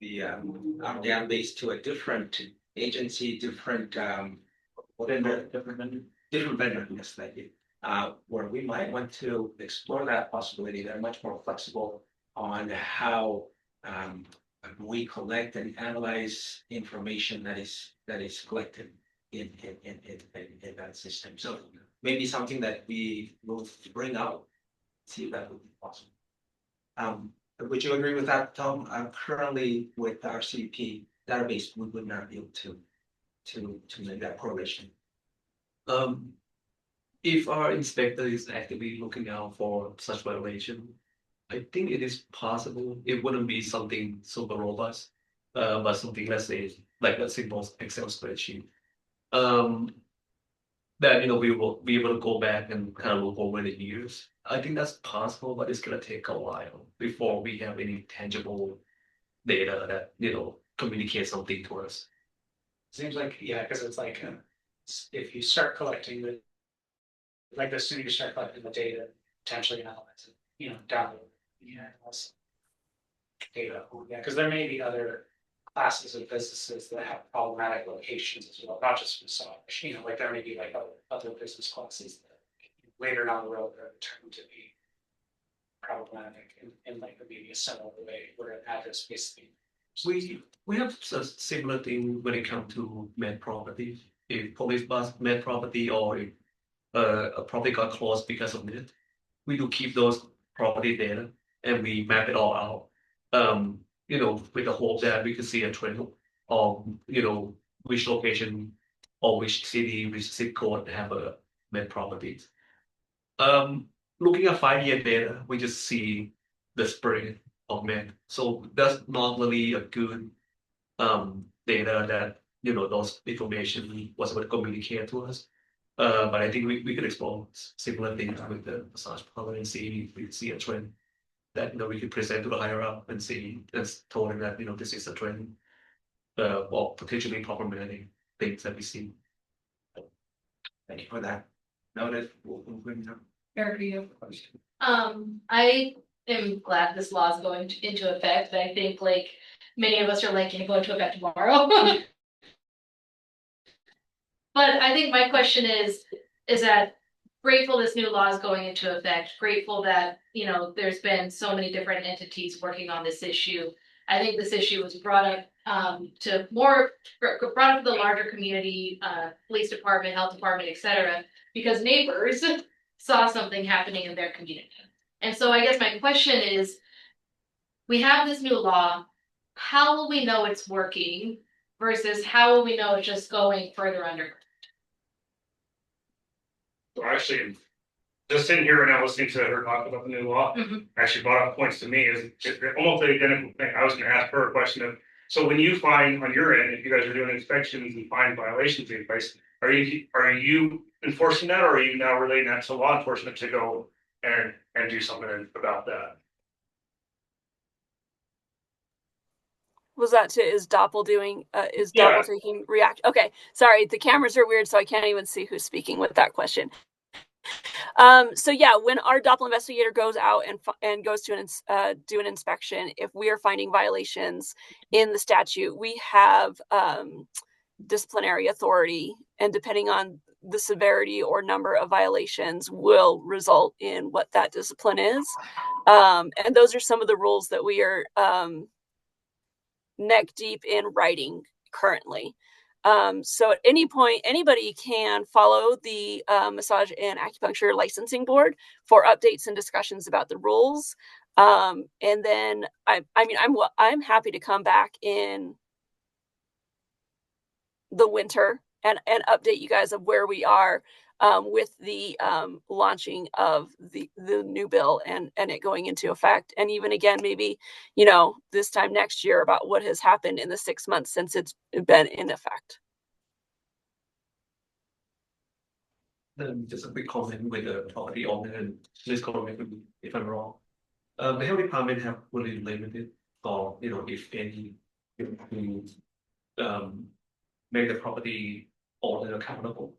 database to a different agency, different whatever, different vendor, yes, thank you. Where we might want to explore that possibility. They're much more flexible on how we collect and analyze information that is collected in that system. So maybe something that we will bring out, see if that would be possible. Would you agree with that, Tom? Currently with our CP database, we would not be able to make that correlation. If our inspector is actively looking out for such violation, I think it is possible. It wouldn't be something super robust, but something, let's say, like a simple Excel spreadsheet. That we will be able to go back and kind of look over the years. I think that's possible, but it's gonna take a while before we have any tangible data that communicates something to us. Seems like, yeah, because it's like, if you start collecting the, like the sooner you start collecting the data, potentially analyze it, down the road. Yeah, also data, yeah, because there may be other classes of businesses that have problematic locations as well, not just massage, like there may be like other business classes that later down the road are determined to be problematic in like maybe a similar way where an address basically. We have a similar thing when it comes to med property. If police bus med property or if a property got closed because of it, we do keep those property data and we map it all out. With the hope that we can see a trend of which location or which city, which zip code have a med properties. Looking at 5-year data, we just see the spread of med. So that's not really a good data that those information was able to communicate to us. But I think we could explore similar things with the massage parlor and see if we see a trend that we could present to the higher up and see and told them that this is a trend, or potentially problematic things that we see. Thank you for that. Noted. Eric, do you have a question? I am glad this law is going into effect, but I think like many of us are like, can it go into effect tomorrow? But I think my question is that grateful this new law is going into effect, grateful that, there's been so many different entities working on this issue. I think this issue was brought up to the larger community, police department, health department, etc., because neighbors saw something happening in their community. And so I guess my question is, we have this new law, how will we know it's working versus how will we know it's just going further underground? So actually, just sitting here and now listening to her talk about the new law, actually brought up points to me is almost the identical thing. I was gonna ask her a question of, so when you find on your end, if you guys are doing inspections and find violations in place, are you enforcing that, or are you now relating that to law enforcement to go and do something about that? Was that is Doppel taking react? Okay, sorry, the cameras are weird, so I can't even see who's speaking with that question. So yeah, when our Doppel investigator goes out and goes to do an inspection, if we are finding violations in the statute, we have disciplinary authority, and depending on the severity or number of violations will result in what that discipline is. And those are some of the rules that we are neck deep in writing currently. So at any point, anybody can follow the Massage and Acupuncture Licensing Board for updates and discussions about the rules. And then I'm happy to come back in the winter and update you guys of where we are. with the launching of the new bill and it going into effect. And even again, maybe, you know, this time next year about what has happened in the 6 months since it's been in effect. Then just a quick comment with the property owner, and please correct me if I'm wrong. The health department have really limited, or you know, if any, to make the property owner accountable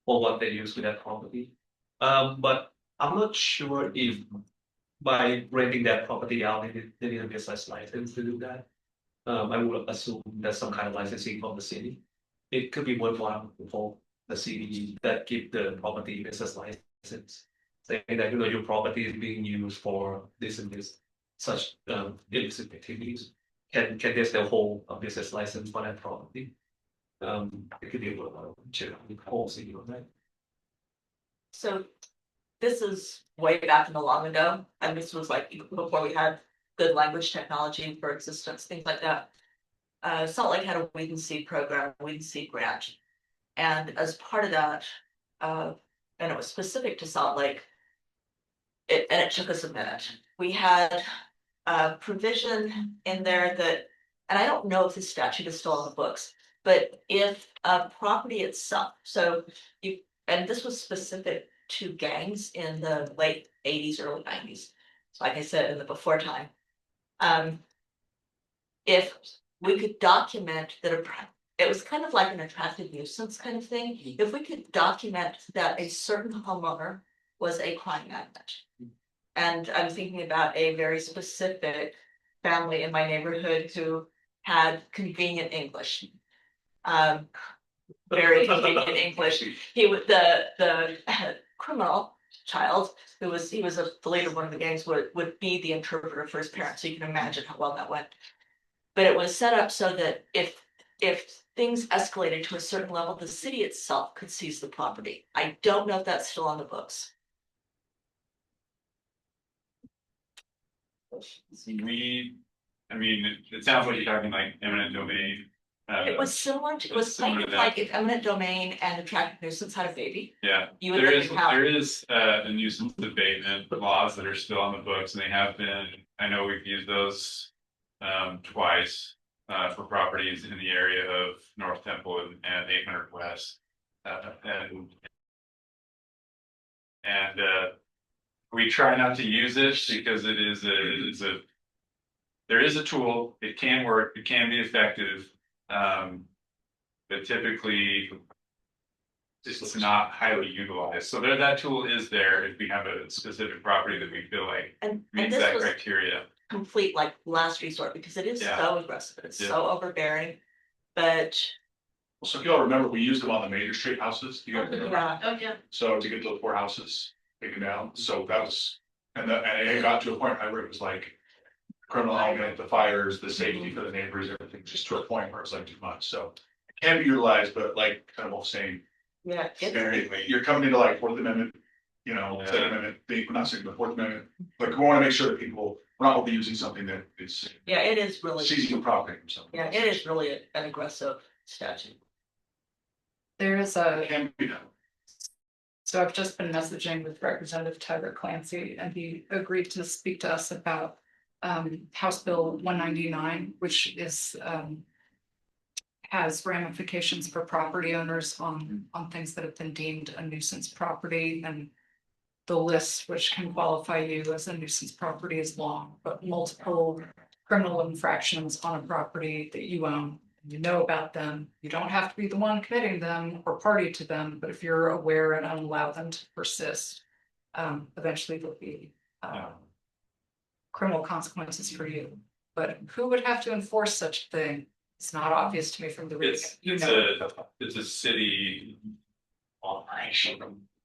for what they use with that property. But I'm not sure if by renting that property out, they need a business license to do that. I would assume there's some kind of licensing from the city. It could be worthwhile for the city that give the property business license, saying that you know your property is being used for this and this such illicit activities. Can they still hold a business license for that property? It could be worthwhile to whole city on that. So this is way back in the long ago, and this was like before we had good language technology for existence, things like that. Salt Lake had a weed and seed program, weed and seed grant. And as part of that, and it was specific to Salt Lake, and it took us a minute. We had a provision in there that, and I don't know if the statute is still on the books, but if a property itself, so you, and this was specific to gangs in the late 80s, early 90s. So like I said, in the before time. If we could document that it was kind of like an attractive nuisance kind of thing. If we could document that a certain homeowner was a crime magnet. And I'm thinking about a very specific family in my neighborhood who had convenient English. Very convenient English. He was the criminal child who was the leader of one of the gangs would be the interpreter for his parents. So you can imagine how well that went. But it was set up so that if things escalated to a certain level, the city itself could seize the property. I don't know if that's still on the books. I mean, it sounds like you're talking like eminent domain. It was similar to, it was kind of like if eminent domain and attractive nuisance had a baby. Yeah, You would there is a nuisance abatement laws that are still on the books, and they have been. I know we've used those twice for properties in the area of North Temple and 800 West, and we try not to use it because there is a tool. It can work. It can be effective. But typically it's not highly utilized. So that tool is there if we have a specific property that we feel like meets that criteria. Complete like last resort because it is so aggressive. It's so overbearing. But so if y'all remember, we used them on the major street houses. You guys remember? Oh yeah. So to get those 4 houses taken down. So that was and it got to a point where it was like criminal element, the fires, the safety for the neighbors, everything, just to a point where it's like too much. So it can be utilized, but like kind of all saying, yeah, you're coming into like Fourth Amendment, you know, Second Amendment, not Second, the Fourth Amendment. Like we want to make sure that we're not overusing something that is. Yeah, it is really seizing property from something. Yeah, it is really an aggressive statute. There is It can be done. So I've just been messaging with Representative Tyler Clancy, and he agreed to speak to us about House Bill 199, which is has ramifications for property owners on things that have been deemed a nuisance property, and the list which can qualify you as a nuisance property is long, but multiple criminal infractions on a property that you own. You know about them. You don't have to be the one committing them or party to them, but if you're aware and allow them to persist, eventually there'll be criminal consequences for you. But who would have to enforce such a thing? It's not obvious to me from the reading. It's a city operation.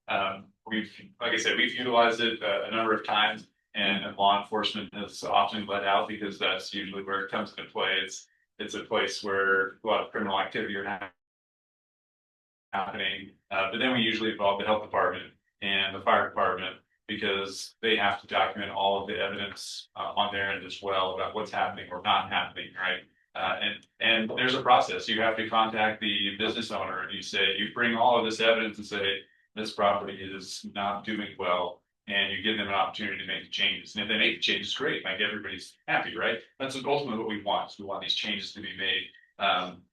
Like I said, we've utilized it a number of times, and law enforcement has often let out because that's usually where it comes into play. It's a place where a lot of criminal activity are happening. But then we usually involve the health department and the fire department because they have to document all of the evidence on their end as well about what's happening or not happening, right? And there's a process. You have to contact the business owner and you bring all of this evidence and say, this property is not doing well, and you give them an opportunity to make the changes. And if they make the changes, great, like everybody's happy, right? That's ultimately what we want. We want these changes to be made.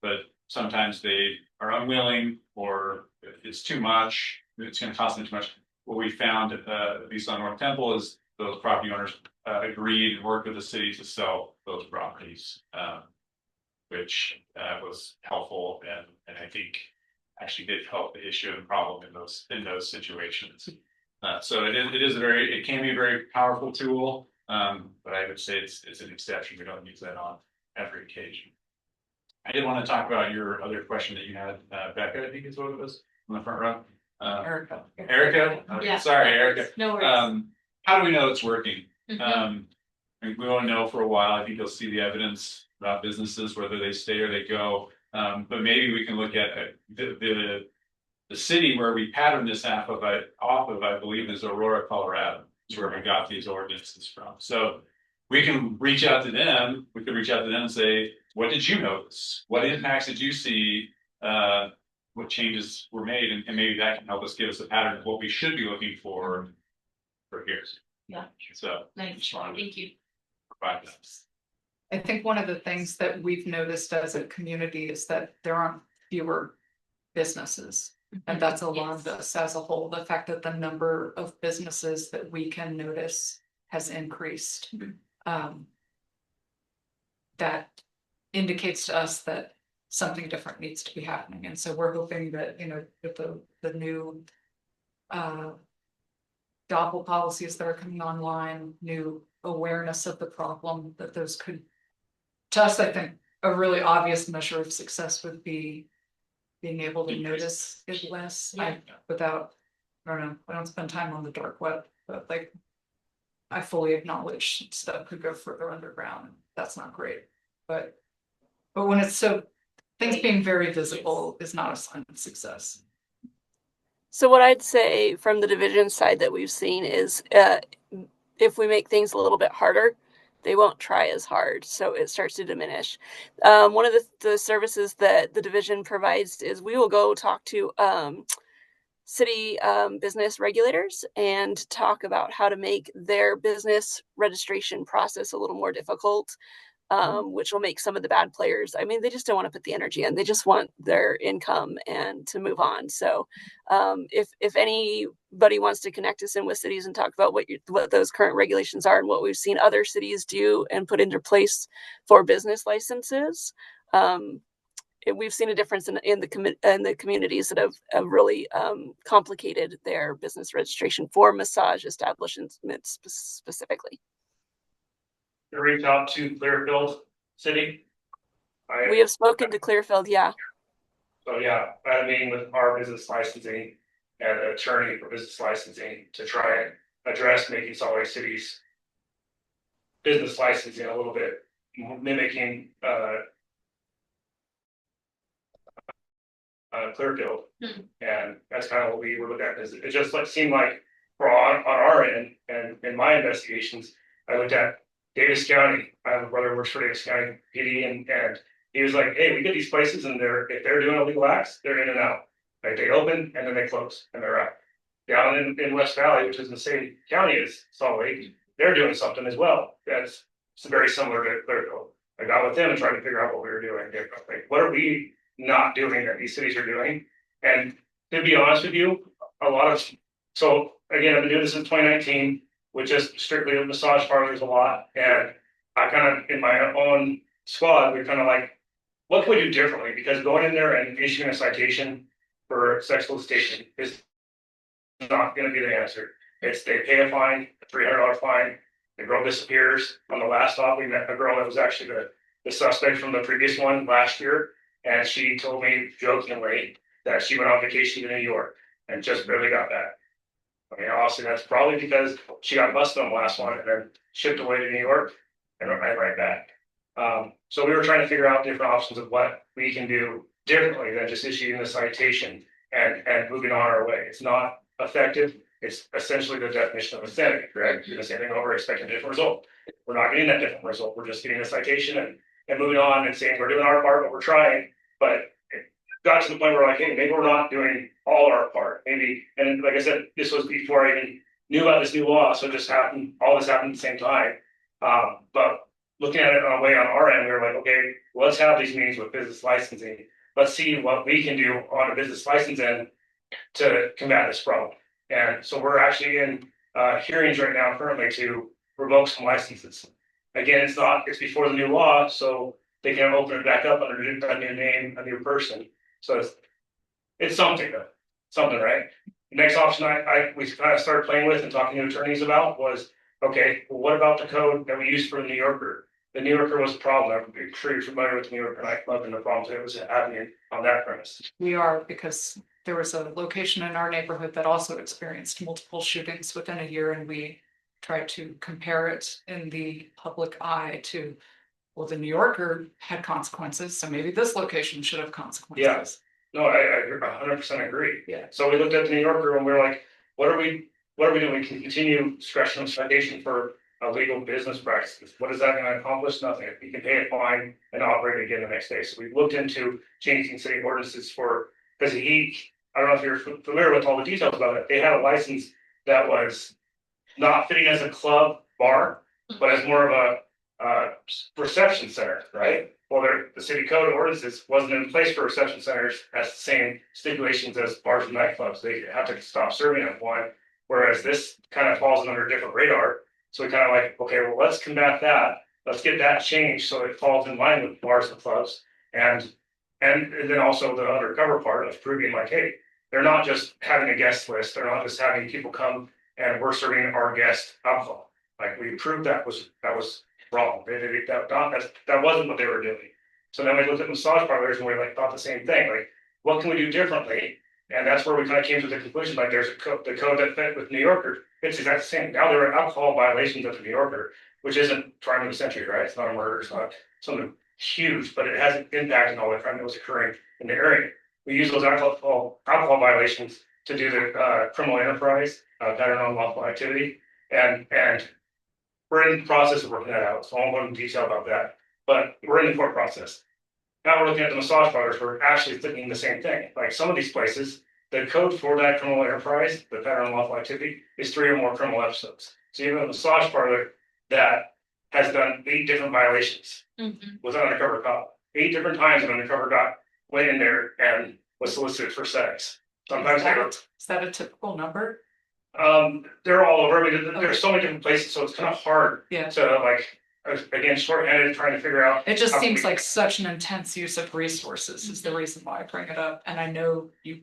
But sometimes they are unwilling, or it's too much, it's gonna cost them too much. What we found, at least on North Temple, is those property owners agreed and worked with the city to sell those properties, which was helpful, and I think actually did help the issue and problem in those situations. So it can be a very powerful tool, but I would say it's an exception. We don't use that on every occasion. I did want to talk about your other question that you had, Becca, I think is what it was, on the front row. Erica. Erica? Yeah. Sorry, Erica. No worries. How do we know it's working? Mhm. I mean, we won't know for a while. I think you'll see the evidence about businesses, whether they stay or they go. But maybe we can look at the city where we patterned this off of, I believe, is Aurora, Colorado. Is where we got these ordinances from. So we can reach out to them. We could reach out to them and say, what did you notice? What impacts did you see? What changes were made? And maybe that can help us give us a pattern of what we should be looking for here. Yeah. So Nice. Thank you. provide that. I think one of the things that we've noticed as a community is that there aren't fewer businesses. And that's alarmed us as a whole, the fact that the number of businesses that we can notice has increased. That indicates to us that something different needs to be happening. And so we're hoping that, with the new DOPL policies that are coming online, new awareness of the problem, that those could, to us, I think, a really obvious measure of success would be being able to notice it less. I don't know, I don't spend time on the dark web, but like, I fully acknowledge stuff could go further underground. That's not great, but when it's things being very visible is not a sign of success. So what I'd say from the division side that we've seen is if we make things a little bit harder, they won't try as hard. So it starts to diminish. One of the services that the division provides is we will go talk to city business regulators and talk about how to make their business registration process a little more difficult. Which will make some of the bad players. I mean, they just don't want to put the energy in. They just want their income and to move on. So, if anybody wants to connect us in with cities and talk about what those current regulations are and what we've seen other cities do and put into place for business licenses, we've seen a difference in the communities that have really complicated their business registration for massage establishments specifically. To reach out to Clearfield City. We have spoken to Clearfield, yeah. So yeah, I had a meeting with our business licensing and an attorney for business licensing to try and address making Salt Lake City's business licensing a little bit mimicking Clearfield. And that's kind of what we were looking at. It just seemed like on our end and in my investigations, I looked at Davis County. I have a brother who works for Davis County PD, and he was like, "Hey, we get these places, and if they're doing illegal acts, they're in and out. Like they open and then they close and they're out." Down in West Valley, which is in the same county as Salt Lake, they're doing something as well. That's very similar to Clearfield. I got with them and tried to figure out what we were doing. Like, what are we not doing that these cities are doing? And to be honest with you, so again, I've been doing this since 2019. With just strictly massage parlors a lot. And I kind of, in my own squad, we're kind of like, what can we do differently? Because going in there and issuing a citation for sex solicitation is not going to be the answer. It's they pay a fine, a $300 fine, the girl disappears. On the last stop, we met a girl that was actually the suspect from the previous one last year. And she told me jokingly that she went on vacation to New York and just barely got back. I mean, honestly, that's probably because she got busted on the last one and then shipped away to New York and right back. So we were trying to figure out different options of what we can do differently than just issuing the citation and moving on our way. It's not effective. It's essentially the definition of insanity, correct? You're just handing over, expecting a different result. We're not getting that different result. We're just getting a citation and moving on and saying we're doing our part, but we're trying. But got to the point where like, hey, maybe we're not doing all our part, maybe, and like I said, this was before I even knew about this new law, so it just happened, all this happened at the same time. But looking at it on a way on our end, we were like, okay, let's have these meetings with business licensing. Let's see what we can do on a business license end to combat this problem. And so we're actually in hearings right now currently to revoke some licenses. Again, it's before the new law, so they can open it back up under a new name, a new person. So it's something though, something, right? The next option we kind of started playing with and talking to attorneys about was, okay, well, what about the code that we used for the New Yorker? The New Yorker was a problem. I'm sure you're familiar with the New Yorker nightclub and the problems that was happening on that premise. We are, because there was a location in our neighborhood that also experienced multiple shootings within a year, and we tried to compare it in the public eye to, well, the New Yorker had consequences, so maybe this location should have consequences. Yes. No, I 100% agree. Yeah. So we looked at the New Yorker and we were like, what are we doing? We can continue scratching citation for illegal business practices. What is that going to accomplish? Nothing. You can pay a fine and operate again the next day. So we looked into changing city ordinances for, because I don't know if you're familiar with all the details about it. They had a license that was not fitting as a club bar, but as more of a reception center, right? Well, the city code ordinances wasn't in place for reception centers as the same stipulations as bars and nightclubs. They have to stop serving at one, whereas this kind of falls under a different radar. So we kind of like, okay, well, let's combat that. Let's get that changed so it falls in line with bars and clubs, and then also the undercover part of proving like, hey, they're not just having a guest list. They're not just having people come and we're serving our guest alcohol. Like we proved that was wrong. That wasn't what they were doing. So then we looked at massage parlors and we like thought the same thing. Like, what can we do differently? And that's where we kind of came to the conclusion, like there's the code that fit with New Yorker. It's exactly the same. Now there are alcohol violations of the New Yorker, which isn't crime of the century, right? It's not a murder, it's not something huge, but it has an impact on all the crime that was occurring in the area. We use those alcohol violations to do the criminal enterprise, pattern on unlawful activity, and we're in the process of working that out, so I won't go into detail about that, but we're in the court process. Now we're looking at the massage parlors, we're actually thinking the same thing. Like some of these places, the code for that criminal enterprise, the pattern of unlawful activity, is 3 or more criminal episodes. So you have a massage parlor that has done 8 different violations with an undercover cop. 8 different times an undercover cop went in there and was solicited for sex. Sometimes Is that a typical number? They're all over. I mean, there's so many different places, so it's kind of hard Yeah. to like, again, shorthanded trying to figure out. It just how seems we- like such an intense use of resources is the reason why I bring it up. And I know you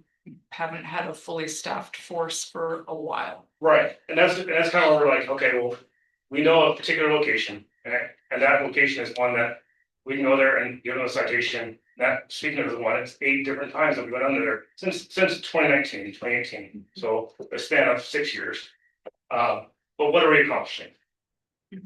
haven't had a fully staffed force for a while. Right, and that's kind of where we're like, okay, well, we know a particular location, and that location is one that we can go there and give them a citation. That, speaking of the one, it's 8 different times that we went under there since 2019, 2018. So a span of 6 years. But what are we accomplishing?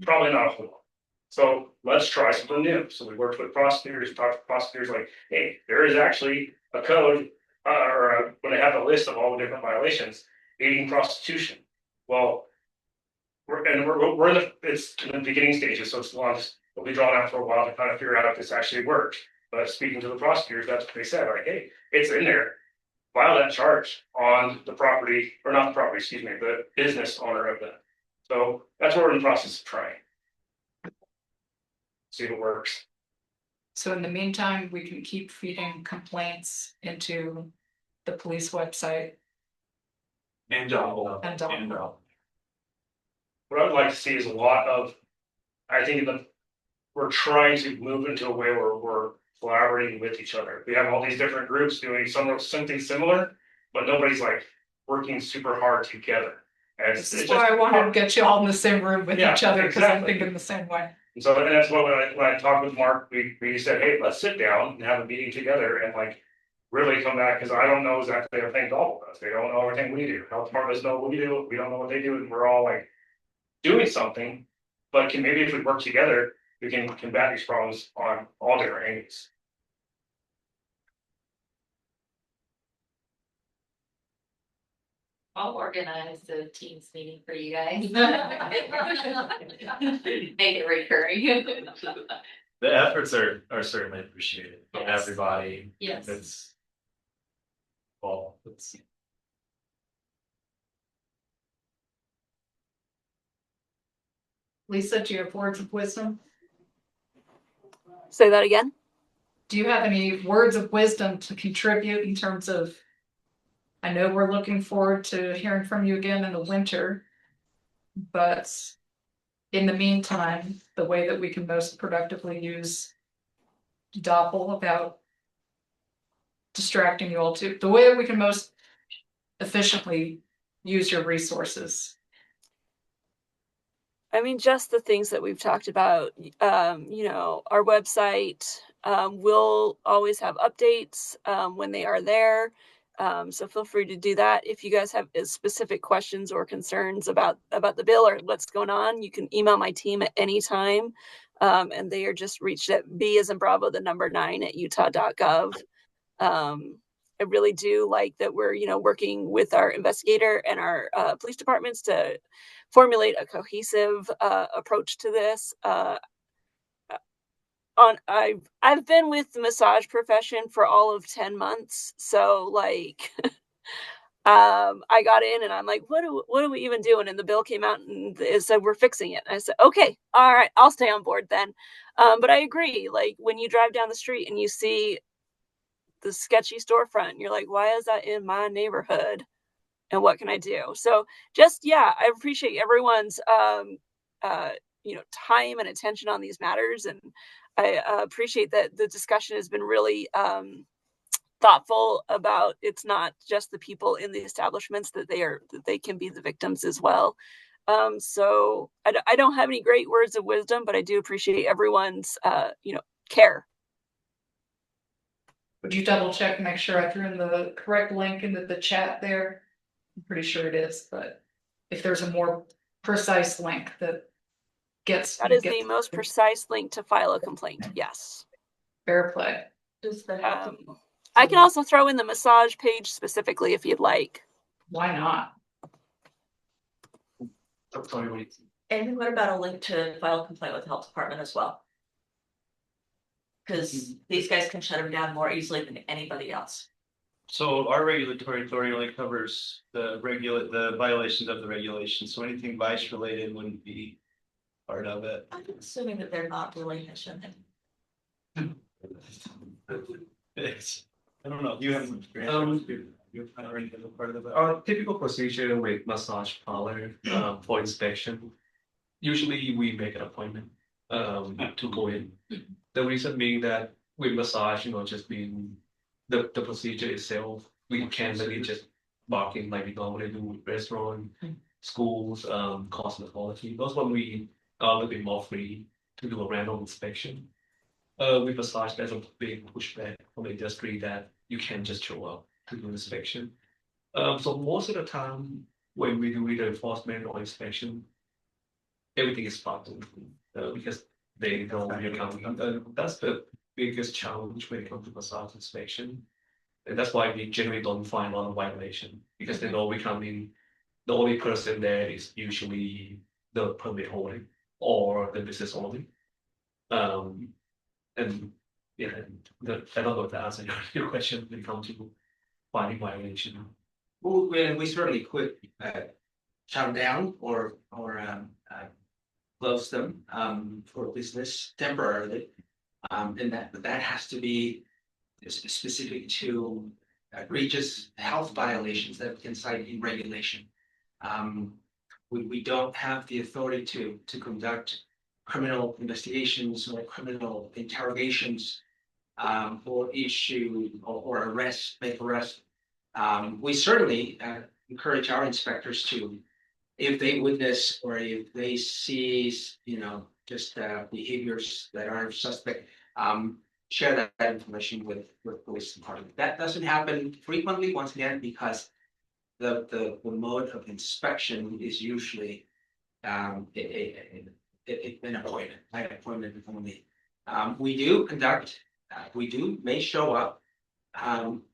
Probably not a whole lot. So let's try something new. So we worked with prosecutors, talked to prosecutors like, hey, there is actually a code when they have a list of all the different violations, aiding prostitution. Well, we're in it's in the beginning stages, so it's long. It'll be drawn out for a while to kind of figure out if this actually works. But speaking to the prosecutors, that's what they said. Like, hey, it's in there. File that charge on the property, or not the property, excuse me, the business owner of that. So that's what we're in the process of trying. See if it works. So in the meantime, we can keep feeding complaints into the police website. And John. And What I would like to see is a lot of, I think we're trying to move into a way where we're collaborating with each other. We have all these different groups doing something similar, but nobody's like working super hard together. And This is why I wanted to get you all in the same room with each other, because I'm thinking the same way. And so and that's what when I talked with Mark, we said, hey, let's sit down and have a meeting together and like really come back, because I don't know exactly everything to all of us. They don't know everything we do. Health departments know what we do. We don't know what they do, and we're all like doing something. But maybe if we work together, we can combat these problems on all different angles. I'll organize a Teams meeting for you guys. Make it recurring. The efforts are certainly appreciated from everybody. Yes. It's Well, it's. Lisa, do you have words of wisdom? Say that again. Do you have any words of wisdom to contribute in terms of? I know we're looking forward to hearing from you again in the winter, but in the meantime, the way that we can most productively use Doppel without distracting you all too, the way that we can most efficiently use your resources. I mean, just the things that we've talked about, our website, will always have updates, when they are there. So feel free to do that. If you guys have specific questions or concerns about the bill or what's going on, you can email my team at any time. And they are just reached at B as in Bravo, the number 9 at utah.gov. I really do like that we're, working with our investigator and our police departments to formulate a cohesive approach to this. I've been with the massage profession for all of 10 months, so like I got in and I'm like, what are we even doing? And the bill came out and it said we're fixing it. And I said, okay, all right, I'll stay on board then. But I agree, like when you drive down the street and you see the sketchy storefront, you're like, why is that in my neighborhood? And what can I do? So just, I appreciate everyone's, time and attention on these matters. And I appreciate that the discussion has been really thoughtful about it's not just the people in the establishments that they can be the victims as well. So I don't have any great words of wisdom, but I do appreciate everyone's, care. Would you double check and make sure I threw in the correct link into the chat there? I'm pretty sure it is, but if there's a more precise link that gets. That is the most precise link to file a complaint, yes. Fair play. I can also throw in the massage page specifically if you'd like. Why not? And what about a link to file a complaint with the health department as well? Because these guys can shut them down more easily than anybody else. So our regulatory authority only covers the violations of the regulations. So anything vice related wouldn't be part of it. I'm assuming that they're not really shouldn't. I don't know. You have some experience. You're part of that. Typical procedure with massage parlor for inspection. Usually we make an appointment to go in. The reason being that with massage, just being the procedure itself, we can't really just walk in like we normally do with restaurant, schools, cosmetology. Those when we are a little bit more free to do a random inspection. With massage, there's a big pushback from the industry that you can't just show up to do inspection. So most of the time when we do either enforcement or inspection, everything is sparkling because they know you're coming. That's the biggest challenge when it comes to massage inspection. And that's why we generally don't find a lot of violation because they know we come in. The only person there is usually the permit holder or the business owner. And I don't know if that answers your question when it comes to finding violation. Well, we certainly could shut them down or close them for business temporarily, and that has to be specific to egregious health violations that can cite in regulation. We don't have the authority to conduct criminal investigations or criminal interrogations or issue or make arrest. We certainly encourage our inspectors to, if they witness or if they see, just behaviors that are suspect, share that information with police department. That doesn't happen frequently, once again, because the mode of inspection is usually an appointment, like appointment only. We may show up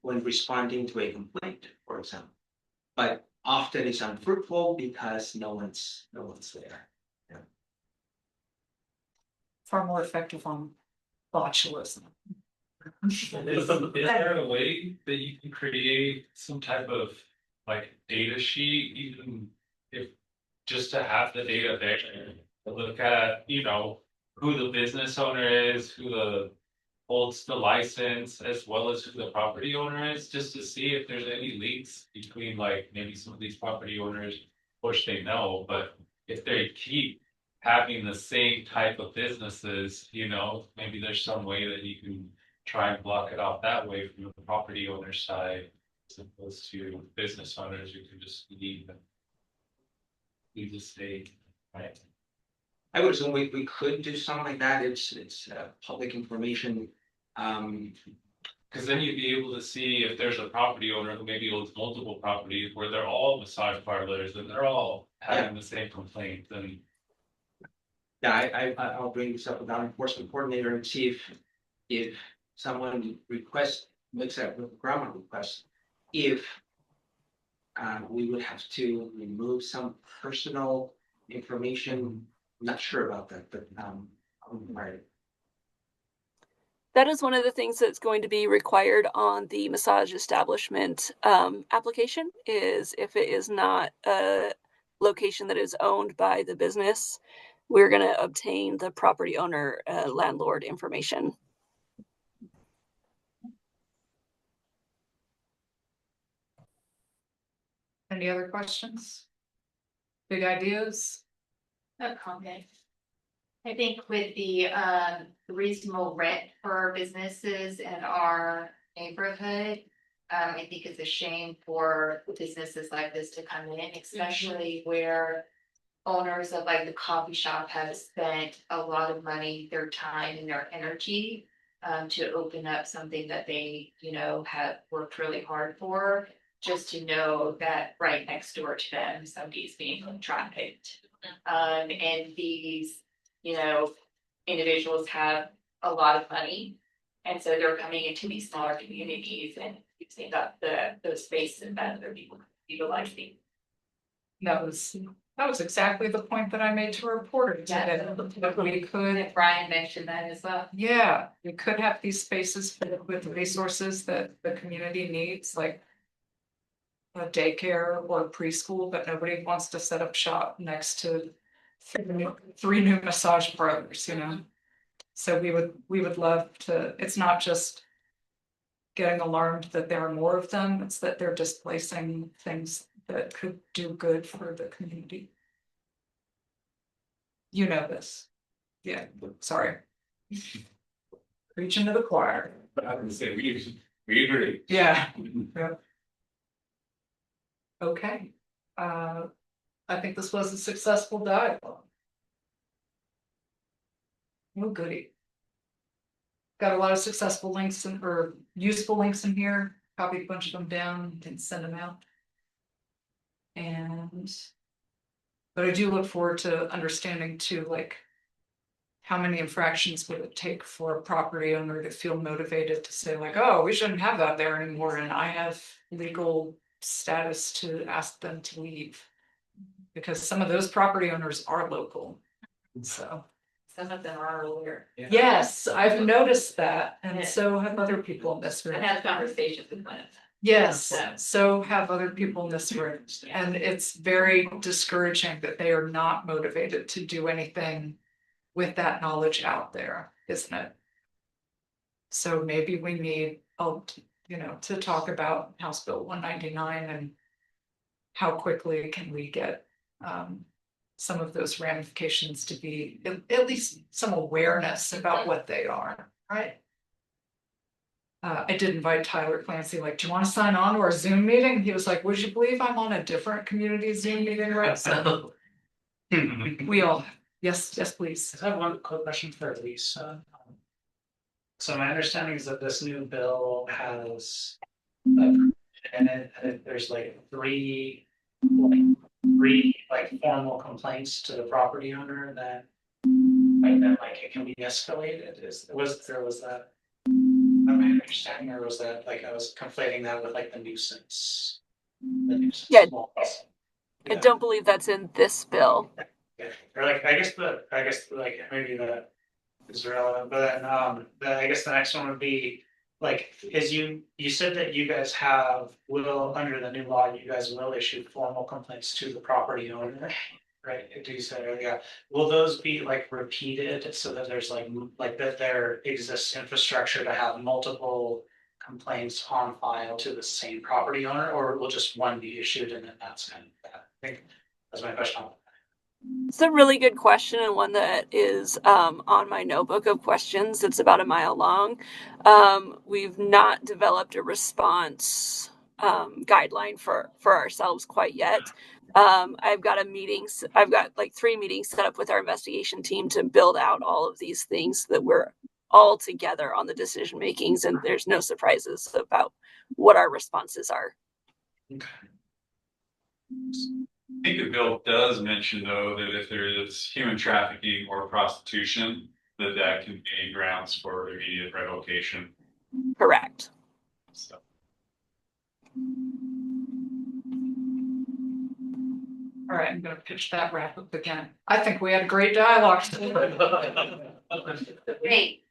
when responding to a complaint, for example, but often it's unfruitful because no one's there. Yeah. Far more effective on botulism. Is there a way that you can create some type of like data sheet, even if just to have the data there? To look at, you know, who the business owner is, who the holds the license, as well as who the property owner is, just to see if there's any links between like maybe some of these property owners, which they know, but if they keep having the same type of businesses, you know, maybe there's some way that you can try and block it out that way from the property owner side, as opposed to business owners who can just leave the state, right? I would assume we could do something like that. It's public information. Because then you'd be able to see if there's a property owner who maybe owns multiple properties where they're all massage parlors and they're all having the same complaint, and Yeah, I'll bring this up with our enforcement coordinator and see if someone makes a ground request, if we would have to remove some personal information. I'm not sure about that, but right. That is one of the things that's going to be required on the massage establishment application, is if it is not a location that is owned by the business, we're going to obtain the property owner landlord information. Any other questions? Big ideas? No comment. I think with the reasonable rent for businesses in our neighborhood, I think it's a shame for businesses like this to come in, especially where owners of like the coffee shop have spent a lot of money, their time and their energy to open up something that they, you know, have worked really hard for, just to know that right next door to them, somebody's being trafficked. And these, you know, individuals have a lot of money. And so they're coming into these smaller communities and using up those spaces that other people utilizing. That was exactly the point that I made to a reporter today. That we could, And Brian mentioned that as well. yeah, we could have these spaces filled with resources that the community needs, like a daycare or a preschool, but nobody wants to set up shop next to three new massage parlors, you know? So we would love to, it's not just getting alarmed that there are more of them, it's that they're displacing things that could do good for the community. You know this. Yeah, sorry. Preaching to the choir. But I would say we agree. Yeah. Yep. Okay, I think this was a successful dialogue. Oh goody. Got a lot of successful links or useful links in here, copied a bunch of them down and send them out. But I do look forward to understanding too, like, how many infractions would it take for a property owner to feel motivated to say like, oh, we shouldn't have that there anymore, and I have legal status to ask them to leave. Because some of those property owners are local, so. Some of them are earlier. Yes, I've noticed that, and so have other people in this room. I had conversations with one of them. Yes, so have other people in this room, and it's very discouraging that they are not motivated to do anything with that knowledge out there, isn't it? So maybe we need, you know, to talk about House Bill 199 and how quickly can we get some of those ramifications to be at least some awareness about what they are, right? I did invite Tyler Clancy, like, do you want to sign on to our Zoom meeting? He was like, would you believe I'm on a different community Zoom meeting, right? So we all, yes, please. I have one quick question for Lisa. So my understanding is that this new bill has, and there's like three formal complaints to the property owner that it can be escalated. Was that my understanding, or was that like I was conflating that with like the nuisance? Yeah. Laws? I don't believe that's in this bill. Yeah. Or like I guess like maybe that is relevant, but then I guess the next one would be like, you said that you guys under the new law, you guys will issue formal complaints to the property owner. Right, do you say, yeah, will those be like repeated so that there's like that there exists infrastructure to have multiple complaints on file to the same property owner, or will just one be issued and then that's kind of that? I think that's my question. It's a really good question, and one that is on my notebook of questions. It's about a mile long. We've not developed a response guideline for ourselves quite yet. I've got like 3 meetings set up with our investigation team to build out all of these things so that we're all together on the decision makings and there's no surprises about what our responses are. I think the bill does mention, though, that if there is human trafficking or prostitution, that can be grounds for immediate revocation. Correct. So. All right, I'm gonna pitch that wrap up again. I think we had a great dialogue. Great.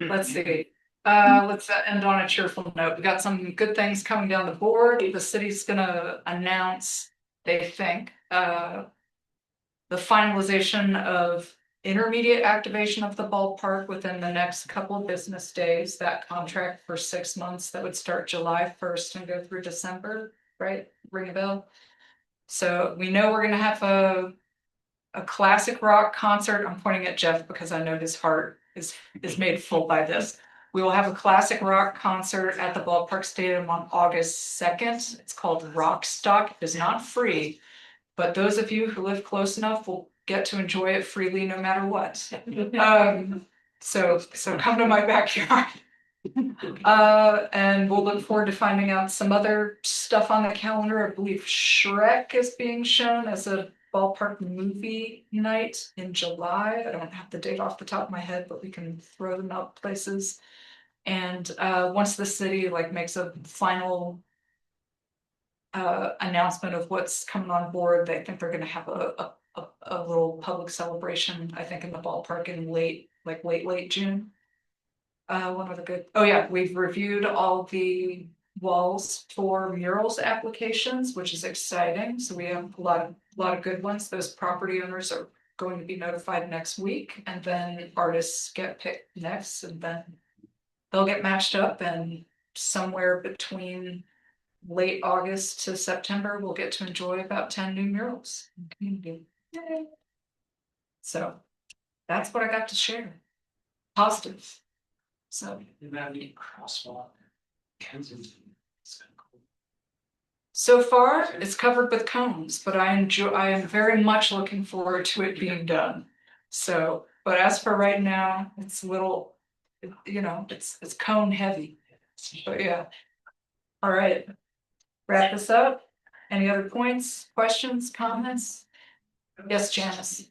Let's see. Let's end on a cheerful note. We got some good things coming down the board. The city's gonna announce, they think, the finalization of intermediate activation of the ballpark within the next couple of business days. That contract for 6 months that would start July 1st and go through December, right? Ring a bell. So we know we're gonna have a classic rock concert. I'm pointing at Jeff because I know his heart is made full by this. We will have a classic rock concert at the Ballpark Stadium on August 2nd. It's called Rockstock. It is not free, but those of you who live close enough will get to enjoy it freely no matter what. So come to my backyard. And we'll look forward to finding out some other stuff on the calendar. I believe Shrek is being shown as a ballpark movie night in July. I don't have the date off the top of my head, but we can throw them out places. And once the city makes a final announcement of what's coming on board, they think they're gonna have a little public celebration, I think, in the ballpark in late June. One of the good, oh yeah, we've reviewed all the walls for murals applications, which is exciting. So we have a lot of good ones. Those property owners are going to be notified next week, and then artists get picked next, and then they'll get matched up, and somewhere between late August to September, we'll get to enjoy about 10 new murals in the community. Yay. So that's what I got to share. Positive. So crosswalk. So far, it's covered with cones, but I am very much looking forward to it being done. So, but as for right now, it's a little, it's cone heavy. But yeah. All right. Wrap this up. Any other points, questions, comments? Yes, Janice.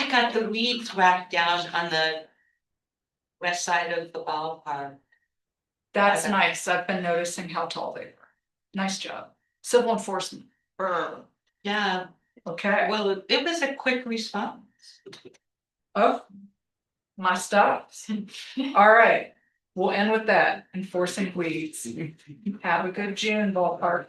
I got the weeds whacked down on the west side of the ballpark. That's nice. I've been noticing how tall they were. Nice job. Civil enforcement. Yeah. Okay. Well, it was a quick response. Oh, my stops. All right. We'll end with that. Enforcing weeds. Have a good June, ballpark.